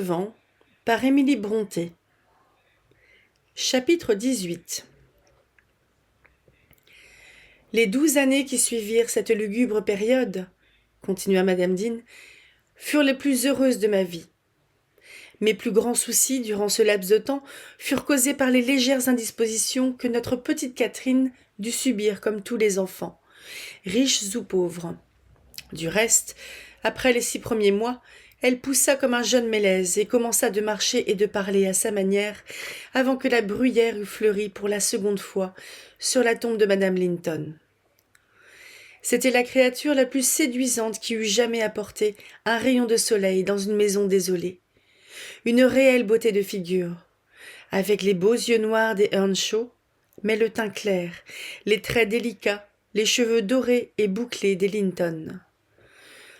Hurlevent par Émilie Brontë. Chapitre 18. Les 12 années qui suivirent cette lugubre période, continua Madame Dean, furent les plus heureuses de ma vie. Mes plus grands soucis durant ce laps de temps furent causés par les légères indispositions que notre petite Catherine dut subir comme tous les enfants, riches ou pauvres. Du reste, après les 6 premiers mois, elle poussa comme un jeune mélèze et commença de marcher et de parler à sa manière avant que la bruyère eût fleuri pour la seconde fois sur la tombe de Madame Linton. C'était la créature la plus séduisante qui eût jamais apporté un rayon de soleil dans une maison désolée. Une réelle beauté de figure, avec les beaux yeux noirs des Earnshaw, mais le teint clair, les traits délicats, les cheveux dorés et bouclés des Linton.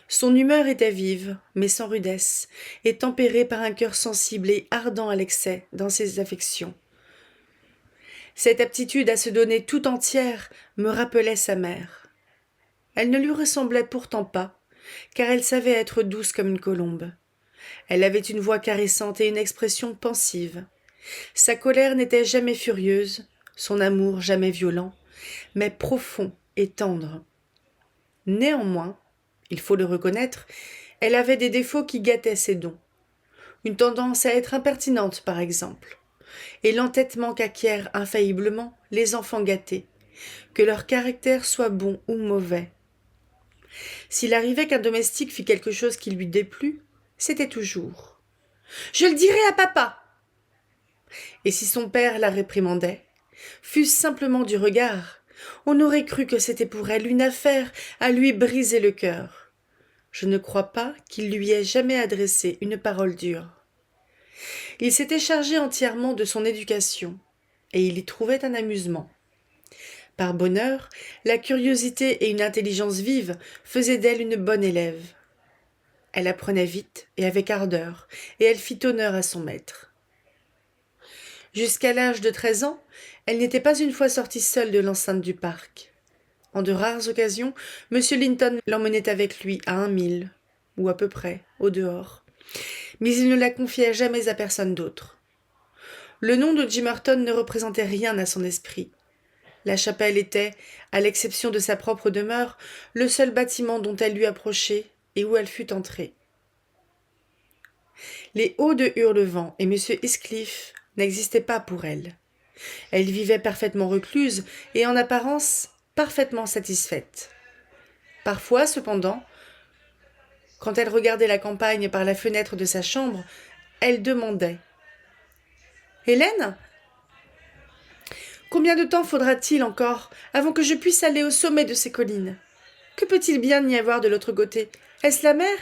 Son humeur était vive, mais sans rudesse, et tempérée par un cœur sensible et ardent à l'excès dans ses affections. Cette aptitude à se donner tout entière me rappelait sa mère. Elle ne lui ressemblait pourtant pas, car elle savait être douce comme une colombe. Elle avait une voix caressante et une expression pensive. Sa colère n'était jamais furieuse, son amour jamais violent, mais profond et tendre. Néanmoins, il faut le reconnaître, elle avait des défauts qui gâtaient ses dons. Une tendance à être impertinente, par exemple, et l'entêtement qu'acquièrent infailliblement les enfants gâtés, que leur caractère soit bon ou mauvais. S'il arrivait qu'un domestique fît quelque chose qui lui déplut, c'était toujours « Je le dirai à papa !» Et si son père la réprimandait, fût-ce simplement du regard, on aurait cru que c'était pour elle une affaire à lui briser le cœur. Je ne crois pas qu'il lui ait jamais adressé une parole dure. Il s'était chargé entièrement de son éducation, et il y trouvait un amusement. Par bonheur, la curiosité et une intelligence vive faisaient d'elle une bonne élève. Elle apprenait vite et avec ardeur, et elle fit honneur à son maître. Jusqu'à l'âge de 13 ans, elle n'était pas une fois sortie seule de l'enceinte du parc. En de rares occasions, M. Linton l'emmenait avec lui à 1 mille, ou à peu près, au dehors. Mais il ne la confiait jamais à personne d'autre. Le nom de Gimmerton ne représentait rien à son esprit. La chapelle était, à l'exception de sa propre demeure, le seul bâtiment dont elle lui approchait et où elle fut entrée. Les hauts de Hurlevent et M. Heathcliff n'existaient pas pour elle. Elle vivait parfaitement recluse et en apparence parfaitement satisfaite. Parfois, cependant, quand elle regardait la campagne par la fenêtre de sa chambre, elle demandait « Hélène, combien de temps faudra-t-il encore avant que je puisse aller au sommet de ces collines? Que peut-il bien y avoir de l'autre côté? Est-ce la mer ?»«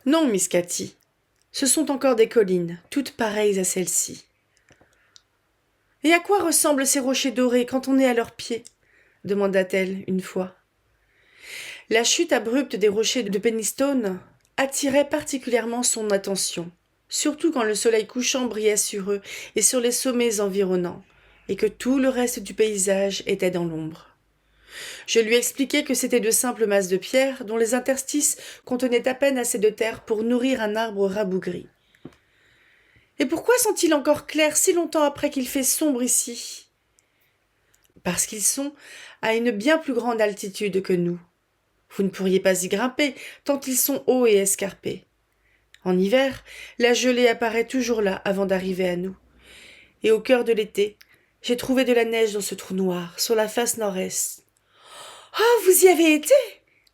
Non, Miss Cathy, ce sont encore des collines, toutes pareilles à celles-ci. »« Et à quoi ressemblent ces rochers dorés quand on est à leurs pieds ?» demanda-t-elle une fois. La chute abrupte des rochers de Penistone attirait particulièrement son attention, surtout quand le soleil couchant brillait sur eux et sur les sommets environnants, et que tout le reste du paysage était dans l'ombre. Je lui expliquai que c'étaient de simples masses de pierre dont les interstices contenaient à peine assez de terre pour nourrir un arbre rabougri. « Et pourquoi sont-ils encore clairs si longtemps après qu'il fait sombre ici ?»« Parce qu'ils sont à une bien plus grande altitude que nous. Vous ne pourriez pas y grimper, tant ils sont hauts et escarpés. En hiver, la gelée apparaît toujours là avant d'arriver à nous. Et au cœur de l'été, j'ai trouvé de la neige dans ce trou noir, sur la face nord-est. »« Oh, vous y avez été ?»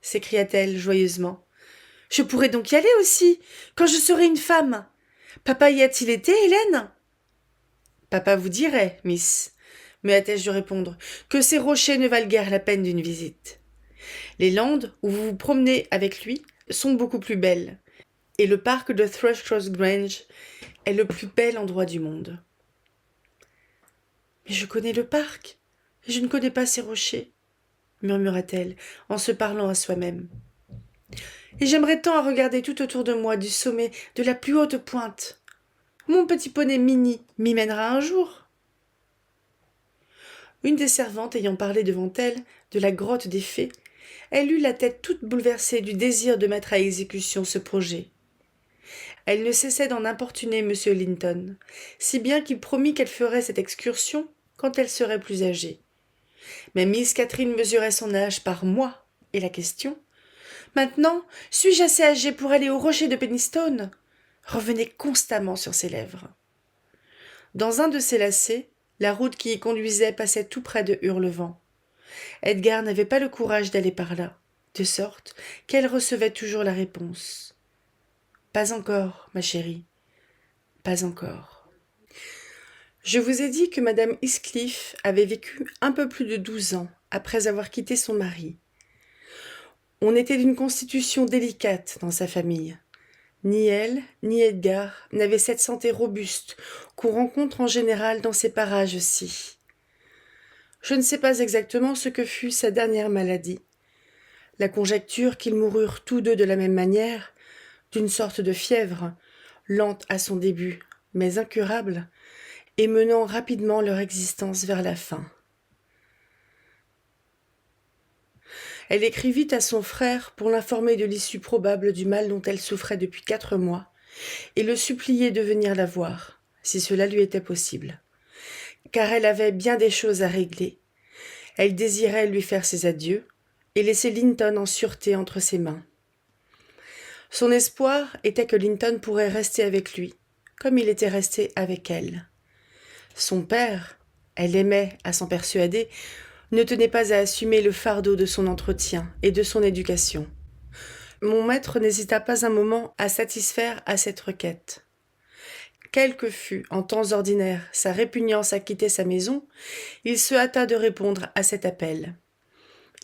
s'écria-t-elle joyeusement. « Je pourrais donc y aller aussi, quand je serai une femme. Papa y a-t-il été, Hélène ?»« Papa vous dirait, miss, me hâtai-je de répondre, que ces rochers ne valent guère la peine d'une visite. Les landes où vous vous promenez avec lui sont beaucoup plus belles, et le parc de Thrushcross Grange est le plus bel endroit du monde. »« Mais je connais le parc, et je ne connais pas ces rochers, » murmura-t-elle en se parlant à soi-même. « Et j'aimerais tant à regarder tout autour de moi du sommet de la plus haute pointe. Mon petit poney Minnie m'y mènera un jour. » Une des servantes ayant parlé devant elle de la grotte des fées, elle eut la tête toute bouleversée du désir de mettre à exécution ce projet. Elle ne cessait d'en importuner M. Linton, si bien qu'il promit qu'elle ferait cette excursion quand elle serait plus âgée. Mais Miss Catherine mesurait son âge par mois, et la question « Maintenant, suis-je assez âgée pour aller au rocher de Penistone ?» revenait constamment sur ses lèvres. Dans un de ces lacets, la route qui y conduisait passait tout près de Hurlevent. Edgar n'avait pas le courage d'aller par là, de sorte qu'elle recevait toujours la réponse « Pas encore, ma chérie, pas encore. » Je vous ai dit que madame Heathcliff avait vécu un peu plus de 12 ans après avoir quitté son mari. On était d'une constitution délicate dans sa famille. Ni elle, ni Edgar n'avaient cette santé robuste qu'on rencontre en général dans ces parages-ci. Je ne sais pas exactement ce que fut sa dernière maladie. La conjecture qu'ils moururent tous deux de la même manière, d'une sorte de fièvre, lente à son début, mais incurable, et menant rapidement leur existence vers la fin. Elle écrivit à son frère pour l'informer de l'issue probable du mal dont elle souffrait depuis 4 mois, et le supplier de venir la voir, si cela lui était possible. Car elle avait bien des choses à régler. Elle désirait lui faire ses adieux, et laisser Linton en sûreté entre ses mains. Son espoir était que Linton pourrait rester avec lui, comme il était resté avec elle. Son père, elle l'aimait à s'en persuader, ne tenait pas à assumer le fardeau de son entretien et de son éducation. Mon maître n'hésita pas un moment à satisfaire à cette requête. Quelle que fût, en temps ordinaires, sa répugnance à quitter sa maison, il se hâta de répondre à cet appel.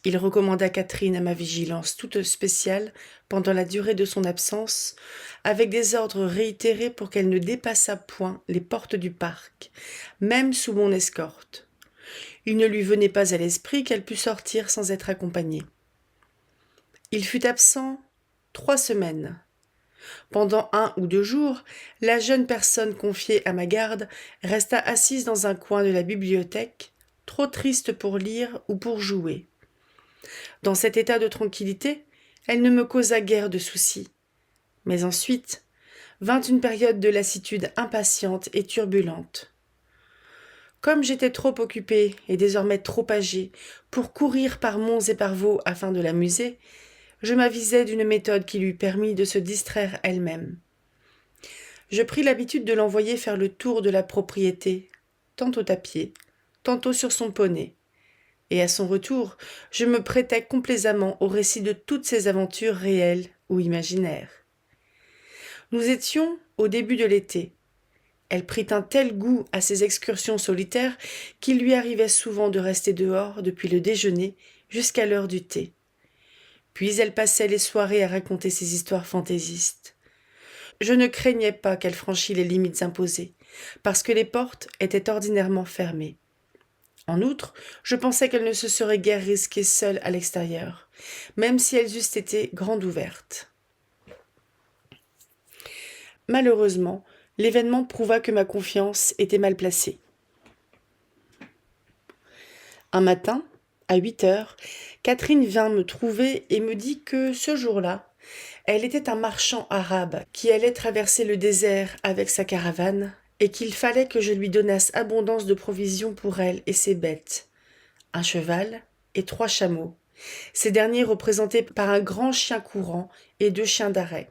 Il recommanda Catherine à ma vigilance toute spéciale pendant la durée de son absence, avec des ordres réitérés pour qu'elle ne dépassât point les portes du parc, même sous mon escorte. Il ne lui venait pas à l'esprit qu'elle pût sortir sans être accompagnée. Il fut absent 3 semaines. Pendant 1 ou 2 jours, la jeune personne confiée à ma garde resta assise dans un coin de la bibliothèque, trop triste pour lire ou pour jouer. Dans cet état de tranquillité, elle ne me causa guère de soucis. Mais ensuite vint une période de lassitude impatiente et turbulente. Comme j'étais trop occupée et désormais trop âgée pour courir par monts et par vaux afin de l'amuser, je m'avisai d'une méthode qui lui permit de se distraire elle-même. Je pris l'habitude de l'envoyer faire le tour de la propriété, tantôt à pied, tantôt sur son poney. Et à son retour, je me prêtais complaisamment au récit de toutes ses aventures réelles ou imaginaires. Nous étions au début de l'été. Elle prit un tel goût à ces excursions solitaires qu'il lui arrivait souvent de rester dehors depuis le déjeuner jusqu'à l'heure du thé. Puis elle passait les soirées à raconter ses histoires fantaisistes. Je ne craignais pas qu'elle franchît les limites imposées, parce que les portes étaient ordinairement fermées. En outre, je pensais qu'elle ne se serait guère risquée seule à l'extérieur, même si elles eussent été grandes ouvertes. Malheureusement, l'événement prouva que ma confiance était mal placée. Un matin, à 8 heures, Catherine vint me trouver et me dit que, ce jour-là, elle était un marchand arabe qui allait traverser le désert avec sa caravane et qu'il fallait que je lui donnasse abondance de provisions pour elle et ses bêtes. Un cheval et 3 chameaux, ces derniers représentés par un grand chien courant et 2 chiens d'arrêt.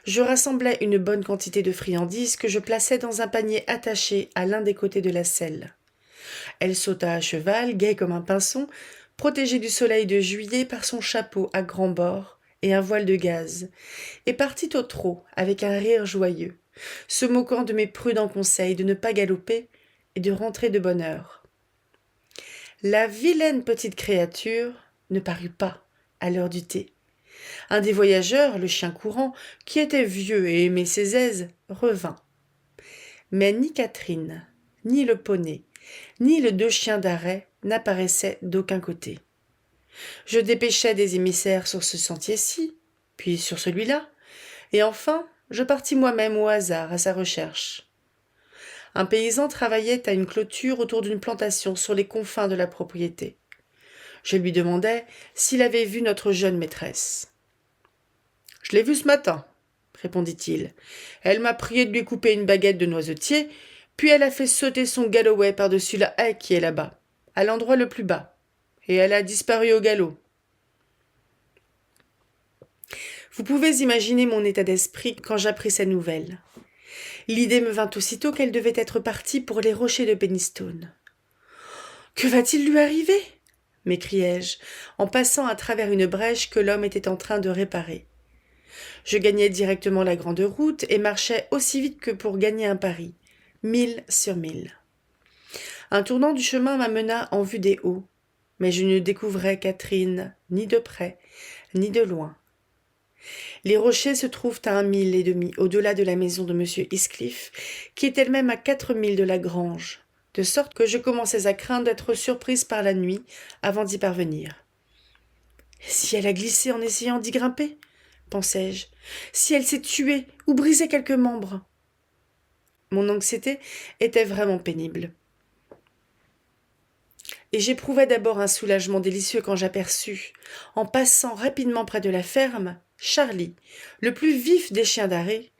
Je rassemblai une bonne quantité de friandises que je plaçai dans un panier attaché à l'un des côtés de la selle. Elle sauta à cheval, gaie comme un pinson, protégée du soleil de juillet par son chapeau à grands bords et un voile de gaze, et partit au trot avec un rire joyeux, se moquant de mes prudents conseils de ne pas galoper et de rentrer de bonne heure. La vilaine petite créature ne parut pas à l'heure du thé. Un des voyageurs, le chien courant, qui était vieux et aimait ses aises, revint. Mais ni Catherine, ni le poney, ni les 2 chiens d'arrêt n'apparaissaient d'aucun côté. Je dépêchai des émissaires sur ce sentier-ci, puis sur celui-là, et enfin je partis moi-même au hasard à sa recherche. Un paysan travaillait à une clôture autour d'une plantation sur les confins de la propriété. Je lui demandai s'il avait vu notre jeune maîtresse. « Je l'ai vue ce matin, » répondit-il. Elle m'a prié de lui couper une baguette de noisetier, puis elle a fait sauter son Galloway par-dessus la haie qui est là-bas, à l'endroit le plus bas, et elle a disparu au galop. Vous pouvez imaginer mon état d'esprit quand j'appris ces nouvelles. L'idée me vint aussitôt qu'elle devait être partie pour les rochers de Penistone. « Que va-t-il lui arriver ?» m'écriai-je, en passant à travers une brèche que l'homme était en train de réparer. Je gagnai directement la grande route et marchai aussi vite que pour gagner un pari, 1000 sur 1000. Un tournant du chemin m'amena en vue des hauts, mais je ne découvrais Catherine ni de près, ni de loin. Les rochers se trouvent à 1 mille et demi au-delà de la maison de M. Heathcliff, qui est elle-même à 4 milles de la grange, de sorte que je commençais à craindre d'être surprise par la nuit avant d'y parvenir. « Et si elle a glissé en essayant d'y grimper ?» pensai-je. « Si elle s'est tuée ou brisé quelques membres ?» Mon anxiété était vraiment pénible. Et j'éprouvai d'abord un soulagement délicieux quand j'aperçus, en passant rapidement près de la ferme, Charlie, le plus vif des chiens d'arrêt,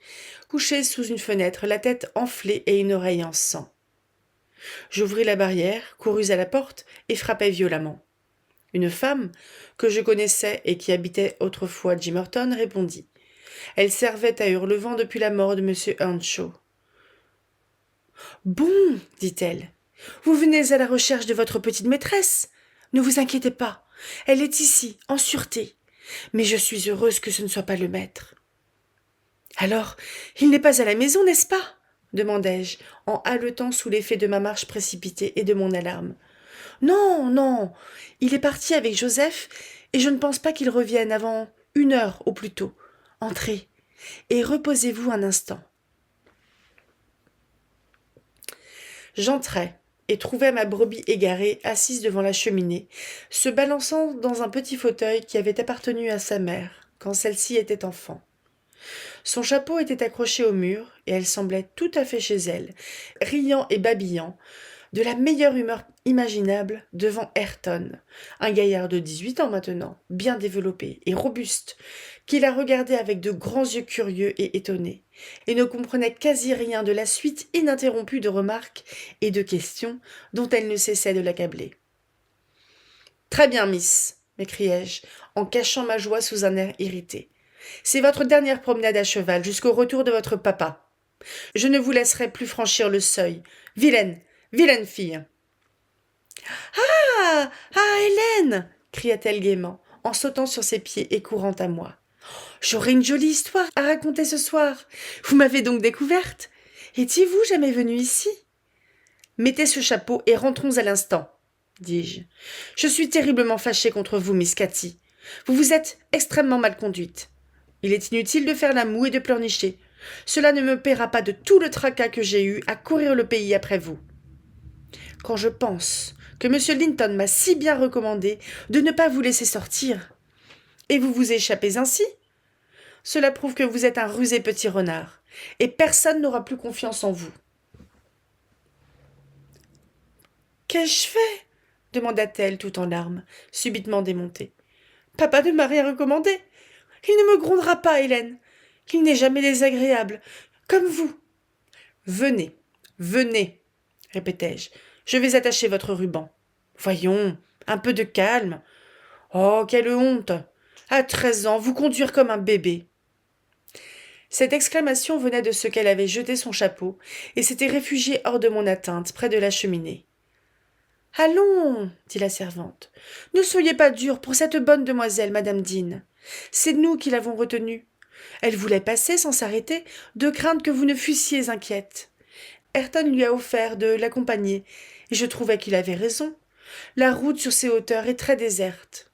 couché sous une fenêtre, la tête enflée et une oreille en sang. J'ouvris la barrière, courus à la porte et frappai violemment. Une femme, que je connaissais et qui habitait autrefois Gimmerton, répondit. Elle servait à Hurlevent depuis la mort de M. Earnshaw. « Bon, dit-elle, vous venez à la recherche de votre petite maîtresse. Ne vous inquiétez pas, elle est ici, en sûreté. Mais je suis heureuse que ce ne soit pas le maître. »« Alors, il n'est pas à la maison, n'est-ce pas ?» demandai-je, en haletant sous l'effet de ma marche précipitée et de mon alarme. « Non, non, il est parti avec Joseph, et je ne pense pas qu'il revienne avant 1 heure au plus tôt. Entrez, et reposez-vous un instant. » J'entrai et trouvai ma brebis égarée assise devant la cheminée, se balançant dans un petit fauteuil qui avait appartenu à sa mère quand celle-ci était enfant. Son chapeau était accroché au mur et elle semblait tout à fait chez elle, riant et babillant, de la meilleure humeur imaginable devant Ayrton, un gaillard de 18 ans maintenant, bien développé et robuste, qui la regardait avec de grands yeux curieux et étonnés, et ne comprenait quasi rien de la suite ininterrompue de remarques et de questions dont elle ne cessait de l'accabler. « Très bien, miss, m'écriai-je, en cachant ma joie sous un air irrité. C'est votre dernière promenade à cheval jusqu'au retour de votre papa. Je ne vous laisserai plus franchir le seuil. Vilaine, vilaine fille !»« Ah, ah, Hélène !» cria-t-elle gaiement, en sautant sur ses pieds et courant à moi. « J'aurai une jolie histoire à raconter ce soir. Vous m'avez donc découverte. Étiez-vous jamais venue ici ?»« Mettez ce chapeau et rentrons à l'instant, » dis-je. « Je suis terriblement fâchée contre vous, Miss Cathy. Vous vous êtes extrêmement mal conduite. Il est inutile de faire la moue et de pleurnicher. Cela ne me paiera pas de tout le tracas que j'ai eu à courir le pays après vous. Quand je pense que M. Linton m'a si bien recommandé de ne pas vous laisser sortir, et vous vous échappez ainsi, cela prouve que vous êtes un rusé petit renard, et personne n'aura plus confiance en vous. »« Qu'ai-je fait ?» demanda-t-elle tout en larmes, subitement démontée. « Papa ne m'a rien recommandé. Il ne me grondera pas, Hélène. Il n'est jamais désagréable, comme vous. »« Venez, venez, répétai-je. Je vais attacher votre ruban. Voyons, un peu de calme. Oh, quelle honte! À 13 ans, vous conduire comme un bébé. » Cette exclamation venait de ce qu'elle avait jeté son chapeau et s'était réfugiée hors de mon atteinte, près de la cheminée. « Allons, dit la servante, ne soyez pas dure pour cette bonne demoiselle, madame Dean. C'est nous qui l'avons retenue. Elle voulait passer sans s'arrêter, de crainte que vous ne fussiez inquiète. Ayrton lui a offert de l'accompagner, et je trouvais qu'il avait raison. La route sur ces hauteurs est très déserte. »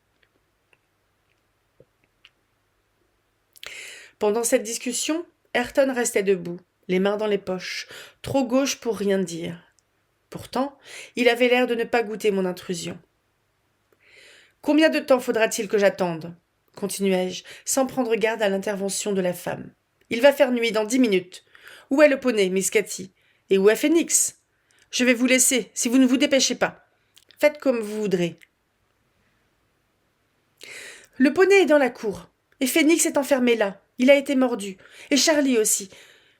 Pendant cette discussion, Ayrton restait debout, les mains dans les poches, trop gauche pour rien dire. Pourtant, il avait l'air de ne pas goûter mon intrusion. « Combien de temps faudra-t-il que j'attende ?» continuai-je, sans prendre garde à l'intervention de la femme. « Il va faire nuit dans 10 minutes. Où est le poney, Miss Cathy? Et où est Phoenix? Je vais vous laisser, si vous ne vous dépêchez pas. Faites comme vous voudrez. » « Le poney est dans la cour, et Phoenix est enfermé là, Il a été mordu. Et Charlie aussi.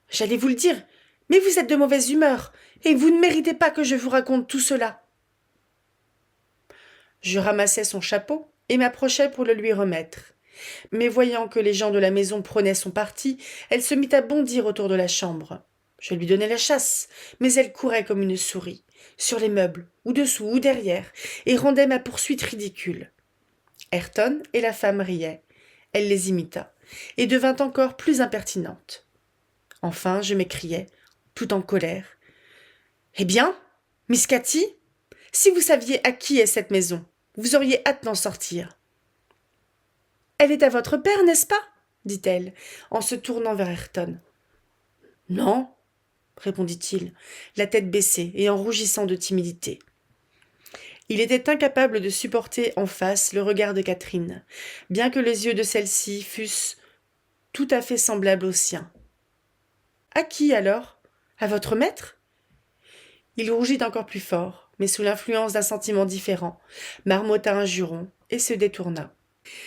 J'allais vous le dire, mais vous êtes de mauvaise humeur, et vous ne méritez pas que je vous raconte tout cela. Je ramassai son chapeau et m'approchai pour le lui remettre. Mais voyant que les gens de la maison prenaient son parti, elle se mit à bondir autour de la chambre. Je lui donnai la chasse, mais elle courait comme une souris, sur les meubles, ou dessous ou derrière, et rendait ma poursuite ridicule. Ayrton et la femme riaient. Elle les imita, et devint encore plus impertinente. Enfin, je m'écriai, tout en colère. « Eh bien, Miss Cathy, si vous saviez à qui est cette maison, vous auriez hâte d'en sortir. »« Elle est à votre père, n'est-ce pas ?» dit-elle, en se tournant vers Ayrton. « Non, » répondit-il, la tête baissée et en rougissant de timidité. Il était incapable de supporter en face le regard de Catherine, bien que les yeux de celle-ci fussent tout à fait semblables aux siens. « À qui, alors ? À votre maître ?» Il rougit encore plus fort, mais sous l'influence d'un sentiment différent, marmotta un juron et se détourna.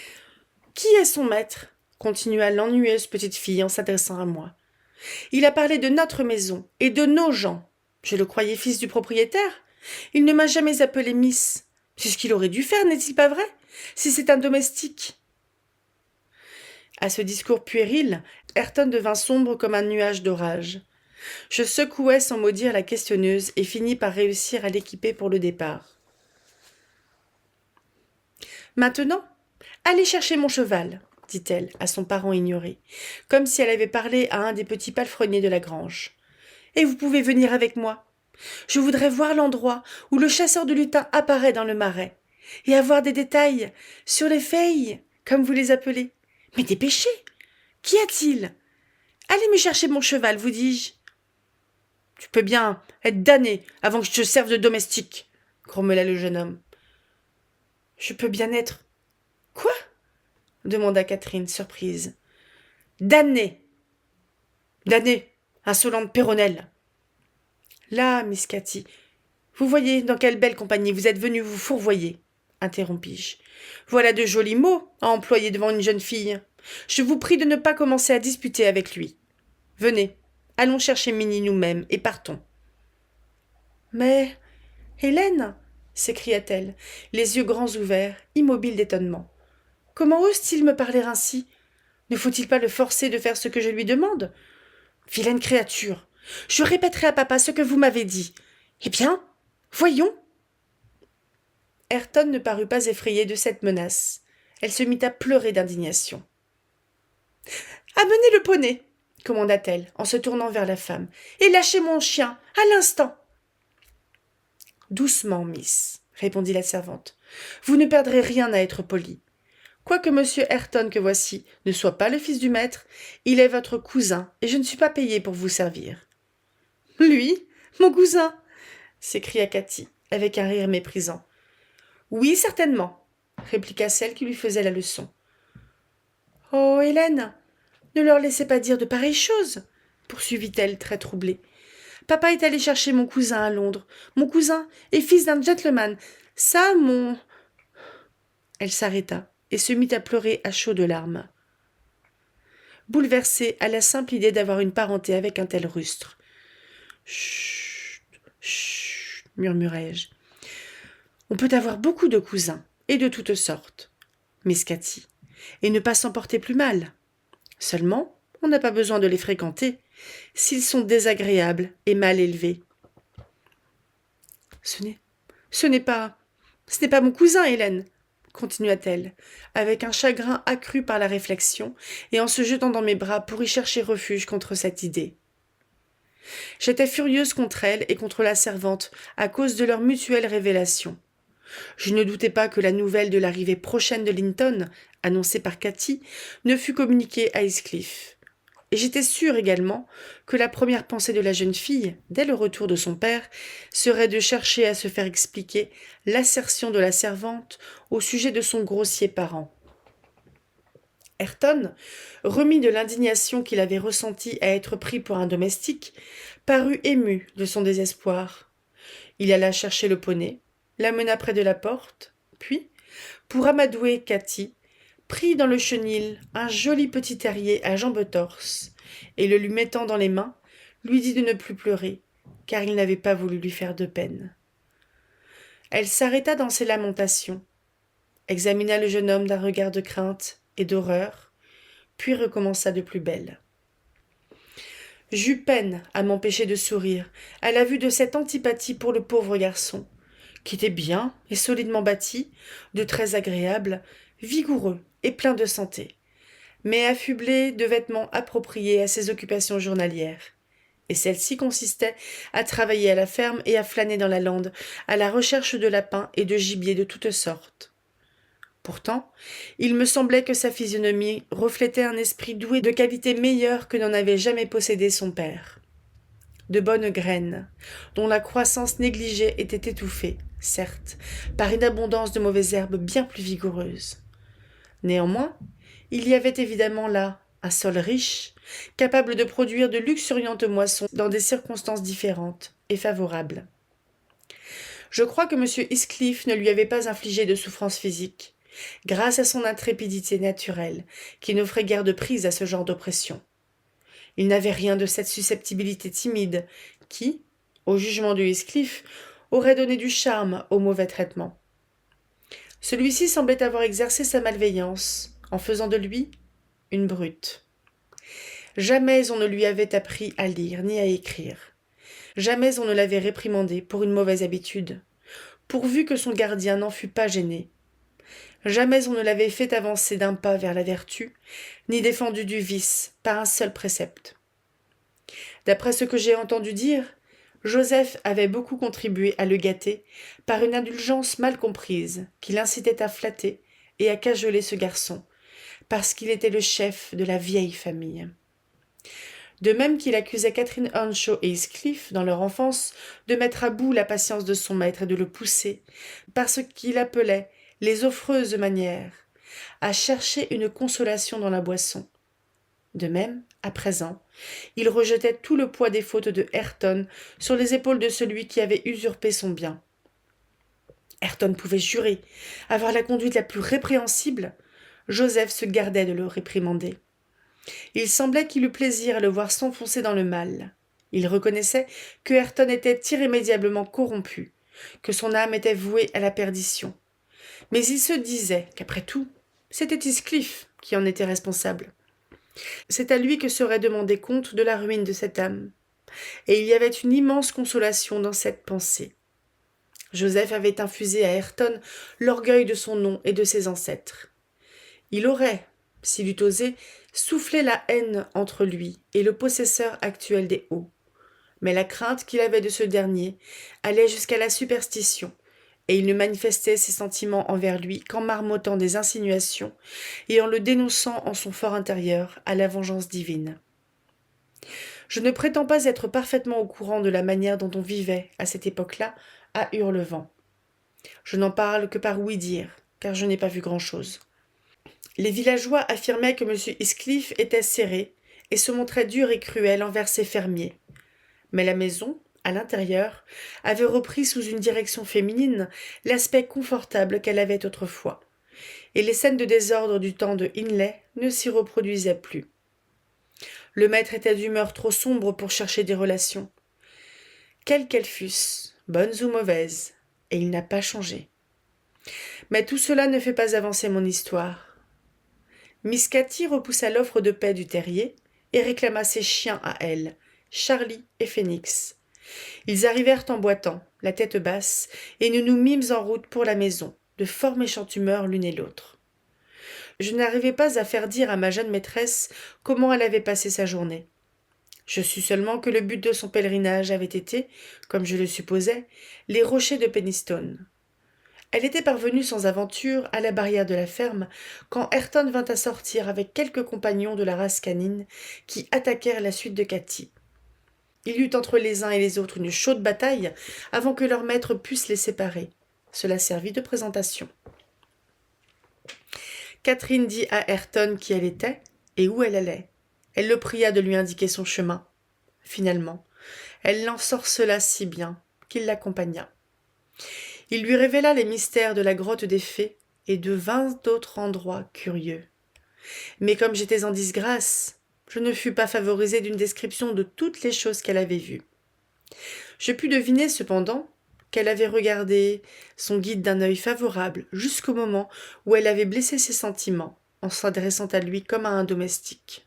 « Qui est son maître ?» continua l'ennuyeuse petite fille en s'adressant à moi. « Il a parlé de notre maison et de nos gens. Je le croyais fils du propriétaire. Il ne m'a jamais appelé Miss. C'est ce qu'il aurait dû faire, n'est-il pas vrai, si c'est un domestique ?» À ce discours puéril, Ayrton devint sombre comme un nuage d'orage. Je secouai sans mot dire la questionneuse et finis par réussir à l'équiper pour le départ. « Maintenant, allez chercher mon cheval, » dit-elle à son parent ignoré, comme si elle avait parlé à un des petits palefreniers de la grange. « Et vous pouvez venir avec moi. Je voudrais voir l'endroit où le chasseur de lutins apparaît dans le marais, et avoir des détails sur les fées, comme vous les appelez. Mais dépêchez! Qu'y a-t-il? Allez me chercher mon cheval, vous dis-je. »« Tu peux bien être damné avant que je te serve de domestique, » grommela le jeune homme. « Je peux bien être... » « Quoi ?» demanda Catherine, surprise. « Damné !»« Damné, insolente péronnelle !»« Là, Miss Cathy, vous voyez dans quelle belle compagnie vous êtes venue vous fourvoyer, » interrompis-je. « Voilà de jolis mots à employer devant une jeune fille. Je vous prie de ne pas commencer à disputer avec lui. Venez, allons chercher Minnie nous-mêmes et partons. »« Mais, Hélène !» s'écria-t-elle, les yeux grands ouverts, immobile d'étonnement. « Comment ose-t-il me parler ainsi? Ne faut-il pas le forcer de faire ce que je lui demande? Vilaine créature! Je répéterai à papa ce que vous m'avez dit. Eh bien, voyons !» Ayrton ne parut pas effrayé de cette menace. Elle se mit à pleurer d'indignation. « Amenez le poney !» commanda-t-elle, en se tournant vers la femme, « et lâchez mon chien, à l'instant !»« Doucement, miss, » répondit la servante. « Vous ne perdrez rien à être polie. Quoique monsieur Ayrton que voici ne soit pas le fils du maître, il est votre cousin, et je ne suis pas payée pour vous servir. »« Lui, mon cousin !» s'écria Cathy, avec un rire méprisant. « Oui, certainement, » répliqua celle qui lui faisait la leçon. « Oh, Hélène, ne leur laissez pas dire de pareilles choses, » poursuivit-elle très troublée. « Papa est allé chercher mon cousin à Londres. Mon cousin est fils d'un gentleman. Ça, mon... » Elle s'arrêta et se mit à pleurer à chaudes larmes, bouleversée à la simple idée d'avoir une parenté avec un tel rustre. « Chut, chut, murmurai-je. On peut avoir beaucoup de cousins, et de toutes sortes, Miss Cathy, et ne pas s'en porter plus mal. Seulement, on n'a pas besoin de les fréquenter, s'ils sont désagréables et mal élevés. »« Ce n'est pas mon cousin, Hélène, » continua-t-elle, avec un chagrin accru par la réflexion, et en se jetant dans mes bras pour y chercher refuge contre cette idée. J'étais furieuse contre elle et contre la servante à cause de leur mutuelle révélation. Je ne doutais pas que la nouvelle de l'arrivée prochaine de Linton, annoncée par Cathy, ne fût communiquée à Heathcliff. Et j'étais sûre également que la première pensée de la jeune fille, dès le retour de son père, serait de chercher à se faire expliquer l'assertion de la servante au sujet de son grossier parent. Ayrton, remis de l'indignation qu'il avait ressentie à être pris pour un domestique, parut ému de son désespoir. Il alla chercher le poney, l'amena près de la porte, puis, pour amadouer Cathy, prit dans le chenil un joli petit terrier à jambes torses, et le lui mettant dans les mains, lui dit de ne plus pleurer, car il n'avait pas voulu lui faire de peine. Elle s'arrêta dans ses lamentations, examina le jeune homme d'un regard de crainte et d'horreur, puis recommença de plus belle. J'eus peine à m'empêcher de sourire à la vue de cette antipathie pour le pauvre garçon, qui était bien et solidement bâti, de traits agréables, vigoureux et plein de santé, mais affublé de vêtements appropriés à ses occupations journalières. Et celle-ci consistait à travailler à la ferme et à flâner dans la lande, à la recherche de lapins et de gibier de toutes sortes. Pourtant, il me semblait que sa physionomie reflétait un esprit doué de qualités meilleures que n'en avait jamais possédé son père. De bonnes graines, dont la croissance négligée était étouffée, certes, par une abondance de mauvaises herbes bien plus vigoureuses. Néanmoins, il y avait évidemment là un sol riche, capable de produire de luxuriantes moissons dans des circonstances différentes et favorables. Je crois que M. Heathcliff ne lui avait pas infligé de souffrances physiques, grâce à son intrépidité naturelle, qui n'offrait guère de prise à ce genre d'oppression. Il n'avait rien de cette susceptibilité timide qui, au jugement de Heathcliff, aurait donné du charme au mauvais traitement. Celui-ci semblait avoir exercé sa malveillance, en faisant de lui une brute. Jamais on ne lui avait appris à lire ni à écrire. Jamais on ne l'avait réprimandé pour une mauvaise habitude, pourvu que son gardien n'en fût pas gêné. Jamais on ne l'avait fait avancer d'un pas vers la vertu, ni défendu du vice par un seul précepte. D'après ce que j'ai entendu dire, Joseph avait beaucoup contribué à le gâter par une indulgence mal comprise qui l'incitait à flatter et à cajoler ce garçon, parce qu'il était le chef de la vieille famille. De même qu'il accusait Catherine Earnshaw et Heathcliff, dans leur enfance, de mettre à bout la patience de son maître et de le pousser, par ce qu'il appelait les offreuses manières, à chercher une consolation dans la boisson. De même, à présent, il rejetait tout le poids des fautes de Ayrton sur les épaules de celui qui avait usurpé son bien. Ayrton pouvait jurer avoir la conduite la plus répréhensible. Joseph se gardait de le réprimander. Il semblait qu'il eût plaisir à le voir s'enfoncer dans le mal. Il reconnaissait que Ayrton était irrémédiablement corrompu, que son âme était vouée à la perdition. Mais il se disait qu'après tout, c'était Heathcliff qui en était responsable. C'est à lui que serait demandé compte de la ruine de cette âme. Et il y avait une immense consolation dans cette pensée. Joseph avait infusé à Ayrton l'orgueil de son nom et de ses ancêtres. Il aurait, s'il eût osé, soufflé la haine entre lui et le possesseur actuel des Hauts. Mais la crainte qu'il avait de ce dernier allait jusqu'à la superstition, et il ne manifestait ses sentiments envers lui qu'en marmottant des insinuations et en le dénonçant en son fort intérieur à la vengeance divine. Je ne prétends pas être parfaitement au courant de la manière dont on vivait, à cette époque-là, à Hurlevent. Je n'en parle que par ouï-dire, car je n'ai pas vu grand-chose. Les villageois affirmaient que M. Heathcliff était serré et se montrait dur et cruel envers ses fermiers. Mais la maison, à l'intérieur, avait repris sous une direction féminine l'aspect confortable qu'elle avait autrefois, et les scènes de désordre du temps de Hindley ne s'y reproduisaient plus. Le maître était d'humeur trop sombre pour chercher des relations, quelles qu'elles fussent, bonnes ou mauvaises, et il n'a pas changé. Mais tout cela ne fait pas avancer mon histoire. Miss Cathy repoussa l'offre de paix du terrier et réclama ses chiens à elle, Charlie et Phoenix. Ils arrivèrent en boitant, la tête basse, et nous nous mîmes en route pour la maison, de fort méchante humeur l'une et l'autre. Je n'arrivai pas à faire dire à ma jeune maîtresse comment elle avait passé sa journée. Je sus seulement que le but de son pèlerinage avait été, comme je le supposais, les rochers de Penistone. Elle était parvenue sans aventure à la barrière de la ferme quand Ayrton vint à sortir avec quelques compagnons de la race canine qui attaquèrent la suite de Cathy. Il y eut entre les uns et les autres une chaude bataille avant que leurs maîtres pussent les séparer. Cela servit de présentation. Catherine dit à Ayrton qui elle était et où elle allait. Elle le pria de lui indiquer son chemin. Finalement, elle l'ensorcela si bien qu'il l'accompagna. Il lui révéla les mystères de la grotte des fées et de 20 autres endroits curieux. Mais comme j'étais en disgrâce, je ne fus pas favorisée d'une description de toutes les choses qu'elle avait vues. Je pus deviner cependant qu'elle avait regardé son guide d'un œil favorable jusqu'au moment où elle avait blessé ses sentiments en s'adressant à lui comme à un domestique,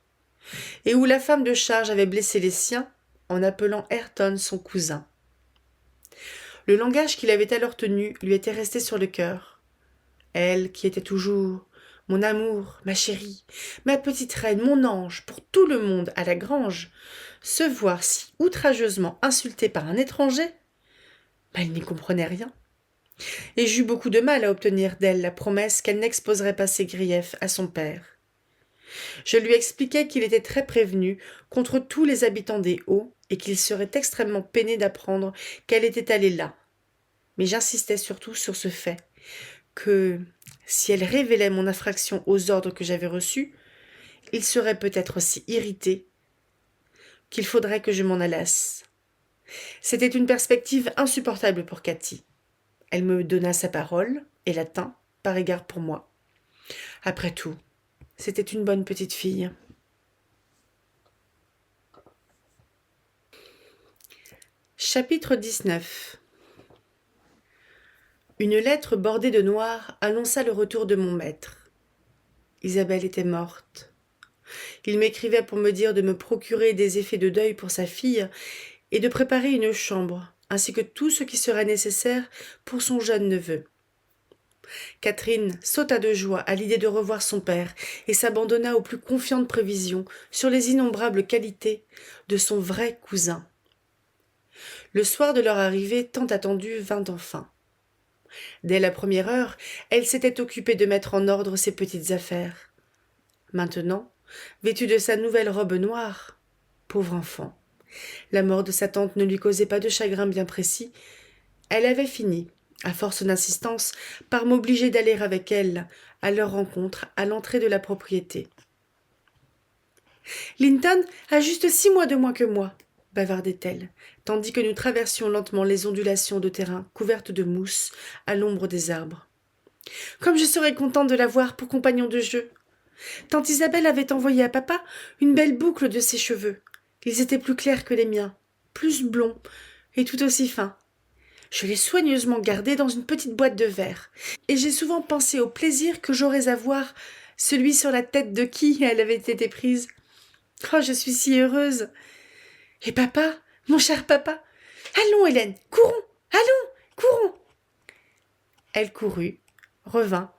et où la femme de charge avait blessé les siens en appelant Ayrton son cousin. Le langage qu'il avait alors tenu lui était resté sur le cœur. Elle, qui était toujours mon amour, ma chérie, ma petite reine, mon ange, pour tout le monde à la grange, se voir si outrageusement insultée par un étranger, elle n'y comprenait rien. Et j'eus beaucoup de mal à obtenir d'elle la promesse qu'elle n'exposerait pas ses griefs à son père. Je lui expliquai qu'il était très prévenu contre tous les habitants des Hauts et qu'il serait extrêmement peiné d'apprendre qu'elle était allée là. Mais j'insistais surtout sur ce fait, que, si elle révélait mon infraction aux ordres que j'avais reçus, il serait peut-être aussi irrité qu'il faudrait que je m'en allasse. C'était une perspective insupportable pour Cathy. Elle me donna sa parole et la tint par égard pour moi. Après tout, c'était une bonne petite fille. Chapitre 19. Une lettre bordée de noir annonça le retour de mon maître. Isabelle était morte. Il m'écrivait pour me dire de me procurer des effets de deuil pour sa fille et de préparer une chambre, ainsi que tout ce qui serait nécessaire pour son jeune neveu. Catherine sauta de joie à l'idée de revoir son père et s'abandonna aux plus confiantes prévisions sur les innombrables qualités de son vrai cousin. Le soir de leur arrivée tant attendue vint enfin. Dès la première heure, elle s'était occupée de mettre en ordre ses petites affaires. Maintenant, vêtue de sa nouvelle robe noire, pauvre enfant, la mort de sa tante ne lui causait pas de chagrin bien précis, elle avait fini, à force d'insistance, par m'obliger d'aller avec elle à leur rencontre à l'entrée de la propriété. « Linton a juste 6 mois de moins que moi, » bavardait-elle, tandis que nous traversions lentement les ondulations de terrain couvertes de mousse à l'ombre des arbres. « Comme je serais contente de la voir pour compagnon de jeu. Tante Isabelle avait envoyé à papa une belle boucle de ses cheveux. Ils étaient plus clairs que les miens, plus blonds et tout aussi fins. Je l'ai soigneusement gardé dans une petite boîte de verre, et j'ai souvent pensé au plaisir que j'aurais à voir celui sur la tête de qui elle avait été prise. Oh, je suis si heureuse. Et papa, mon cher papa, allons, Hélène, courons, allons, courons. » Elle courut, revint,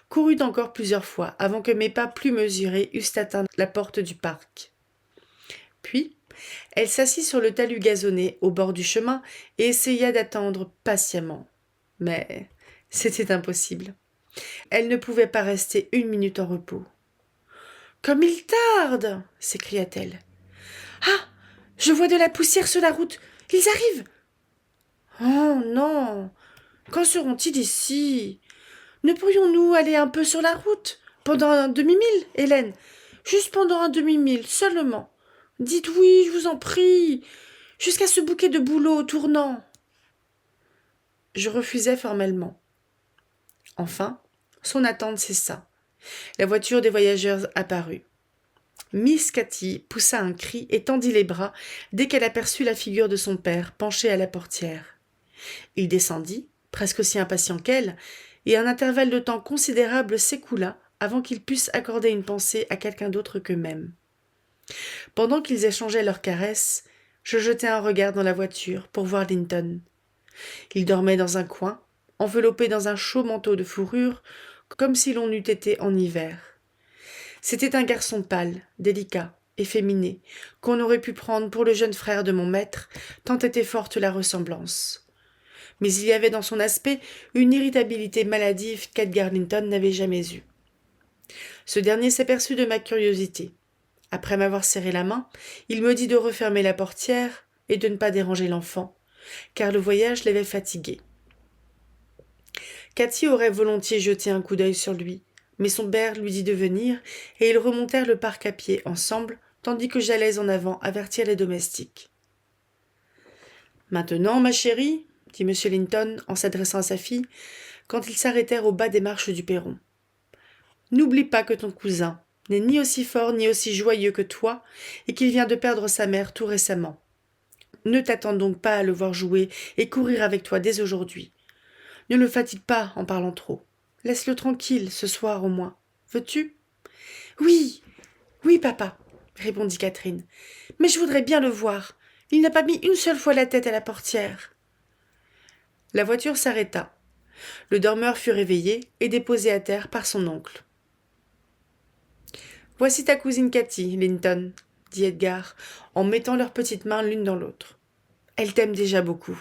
courut encore plusieurs fois avant que mes pas plus mesurés eussent atteint la porte du parc. Puis, elle s'assit sur le talus gazonné au bord du chemin et essaya d'attendre patiemment. Mais c'était impossible. Elle ne pouvait pas rester 1 minute en repos. « Comme il tarde !» s'écria-t-elle. « Ah, je vois de la poussière sur la route. Ils arrivent !»« Oh non ! Quand seront-ils ici ? Ne pourrions-nous aller un peu sur la route, pendant un demi-mille, Hélène ? Juste pendant un demi-mille, seulement. Dites oui, je vous en prie, jusqu'à ce bouquet de bouleaux au tournant. » Je refusai formellement. Enfin, son attente cessa. La voiture des voyageurs apparut. Miss Cathy poussa un cri et tendit les bras dès qu'elle aperçut la figure de son père penché à la portière. Il descendit, presque aussi impatient qu'elle, et un intervalle de temps considérable s'écoula avant qu'ils pussent accorder une pensée à quelqu'un d'autre qu'eux-mêmes. Pendant qu'ils échangeaient leurs caresses, je jetai un regard dans la voiture pour voir Linton. Il dormait dans un coin, enveloppé dans un chaud manteau de fourrure, comme si l'on eût été en hiver. C'était un garçon pâle, délicat, efféminé, qu'on aurait pu prendre pour le jeune frère de mon maître, tant était forte la ressemblance. Mais il y avait dans son aspect une irritabilité maladive qu'Edgar Linton n'avait jamais eue. Ce dernier s'aperçut de ma curiosité. Après m'avoir serré la main, il me dit de refermer la portière et de ne pas déranger l'enfant, car le voyage l'avait fatigué. Cathy aurait volontiers jeté un coup d'œil sur lui, mais son père lui dit de venir, et ils remontèrent le parc à pied ensemble, tandis que j'allais en avant avertir les domestiques. « Maintenant, ma chérie, dit M. Linton en s'adressant à sa fille, quand ils s'arrêtèrent au bas des marches du perron. N'oublie pas que ton cousin n'est ni aussi fort ni aussi joyeux que toi et qu'il vient de perdre sa mère tout récemment. Ne t'attends donc pas à le voir jouer et courir avec toi dès aujourd'hui. Ne le fatigue pas en parlant trop. Laisse-le tranquille, ce soir au moins. Veux-tu ? Oui, oui, papa, répondit Catherine. Mais je voudrais bien le voir. Il n'a pas mis une seule fois la tête à la portière. La voiture s'arrêta. Le dormeur fut réveillé et déposé à terre par son oncle. Voici ta cousine Cathy, Linton, dit Edgar, en mettant leurs petites mains l'une dans l'autre. Elle t'aime déjà beaucoup.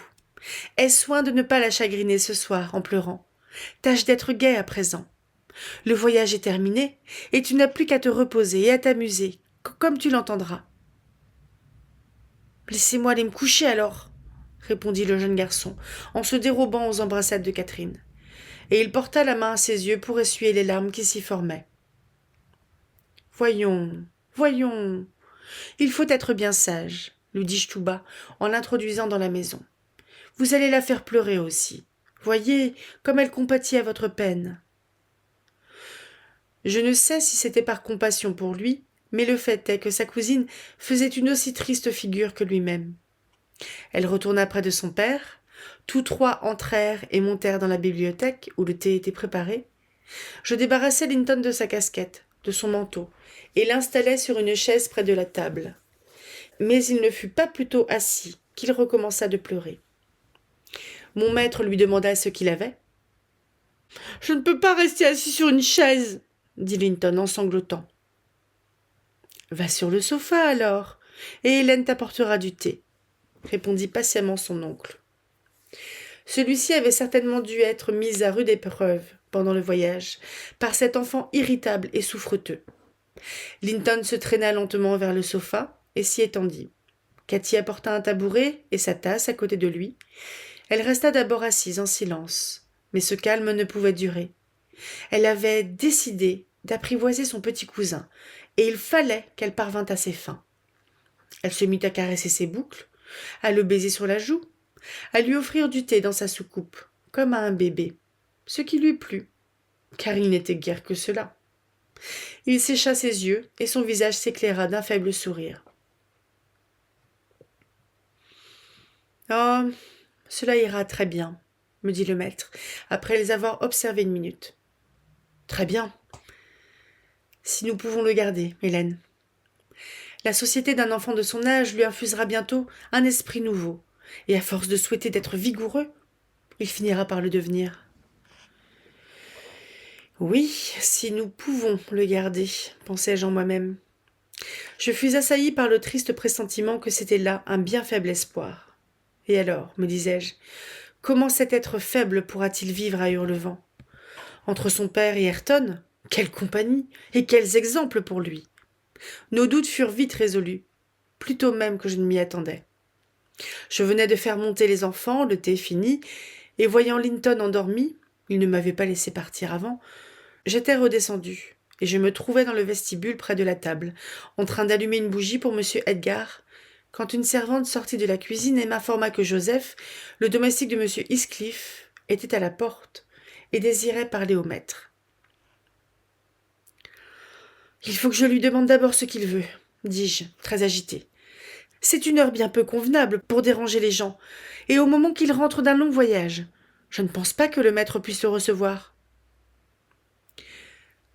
Aie soin de ne pas la chagriner ce soir en pleurant. Tâche d'être gai à présent. Le voyage est terminé, et tu n'as plus qu'à te reposer et à t'amuser, comme tu l'entendras. Laissez-moi aller me coucher alors, répondit le jeune garçon, en se dérobant aux embrassades de Catherine. Et il porta la main à ses yeux pour essuyer les larmes qui s'y formaient. Voyons, voyons, il faut être bien sage, lui dis-je tout bas, en l'introduisant dans la maison. Vous allez la faire pleurer aussi. Voyez comme elle compatit à votre peine. Je ne sais si c'était par compassion pour lui, mais le fait est que sa cousine faisait une aussi triste figure que lui-même. Elle retourna près de son père, tous trois entrèrent et montèrent dans la bibliothèque où le thé était préparé. Je débarrassai Linton de sa casquette, de son manteau, et l'installai sur une chaise près de la table. Mais il ne fut pas plutôt assis qu'il recommença de pleurer. Mon maître lui demanda ce qu'il avait. « Je ne peux pas rester assis sur une chaise, » dit Linton en sanglotant. « Va sur le sofa alors, et Hélène t'apportera du thé, » répondit patiemment son oncle. Celui-ci avait certainement dû être mis à rude épreuve pendant le voyage par cet enfant irritable et souffreteux. Linton se traîna lentement vers le sofa et s'y étendit. Cathy apporta un tabouret et sa tasse à côté de lui. Elle resta d'abord assise en silence, mais ce calme ne pouvait durer. Elle avait décidé d'apprivoiser son petit cousin, et il fallait qu'elle parvînt à ses fins. Elle se mit à caresser ses boucles, à le baiser sur la joue, à lui offrir du thé dans sa soucoupe, comme à un bébé, ce qui lui plut, car il n'était guère que cela. Il sécha ses yeux, et son visage s'éclaira d'un faible sourire. « Oh, cela ira très bien, » me dit le maître, après les avoir observés une minute. « Très bien, si nous pouvons le garder, Hélène. La société d'un enfant de son âge lui infusera bientôt un esprit nouveau, et à force de souhaiter d'être vigoureux, il finira par le devenir. » Oui, si nous pouvons le garder, pensai-je en moi-même. Je fus assailli par le triste pressentiment que c'était là un bien faible espoir. Et alors, me disais-je, comment cet être faible pourra-t-il vivre à Hurlevent ? Entre son père et Ayrton, quelle compagnie et quels exemples pour lui ! Nos doutes furent vite résolus, plutôt même que je ne m'y attendais. Je venais de faire monter les enfants, le thé fini, et voyant Linton endormi, il ne m'avait pas laissé partir avant, j'étais redescendu, et je me trouvais dans le vestibule près de la table, en train d'allumer une bougie pour M. Edgar, quand une servante sortit de la cuisine et m'informa que Joseph, le domestique de M. Heathcliff, était à la porte et désirait parler au maître. « Il faut que je lui demande d'abord ce qu'il veut, » dis-je, très agité. « C'est une heure bien peu convenable pour déranger les gens, et au moment qu'il rentre d'un long voyage. Je ne pense pas que le maître puisse le recevoir. »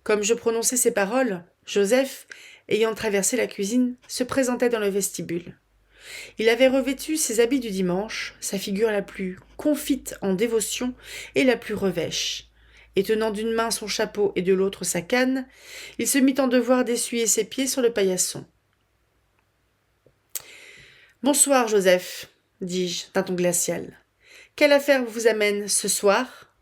Comme je prononçais ces paroles, Joseph, ayant traversé la cuisine, se présentait dans le vestibule. Il avait revêtu ses habits du dimanche, sa figure la plus confite en dévotion et la plus revêche. Et tenant d'une main son chapeau et de l'autre sa canne, il se mit en devoir d'essuyer ses pieds sur le paillasson. « Bonsoir, Joseph, » dis-je d'un ton glacial. « Quelle affaire vous amène ce soir ?»«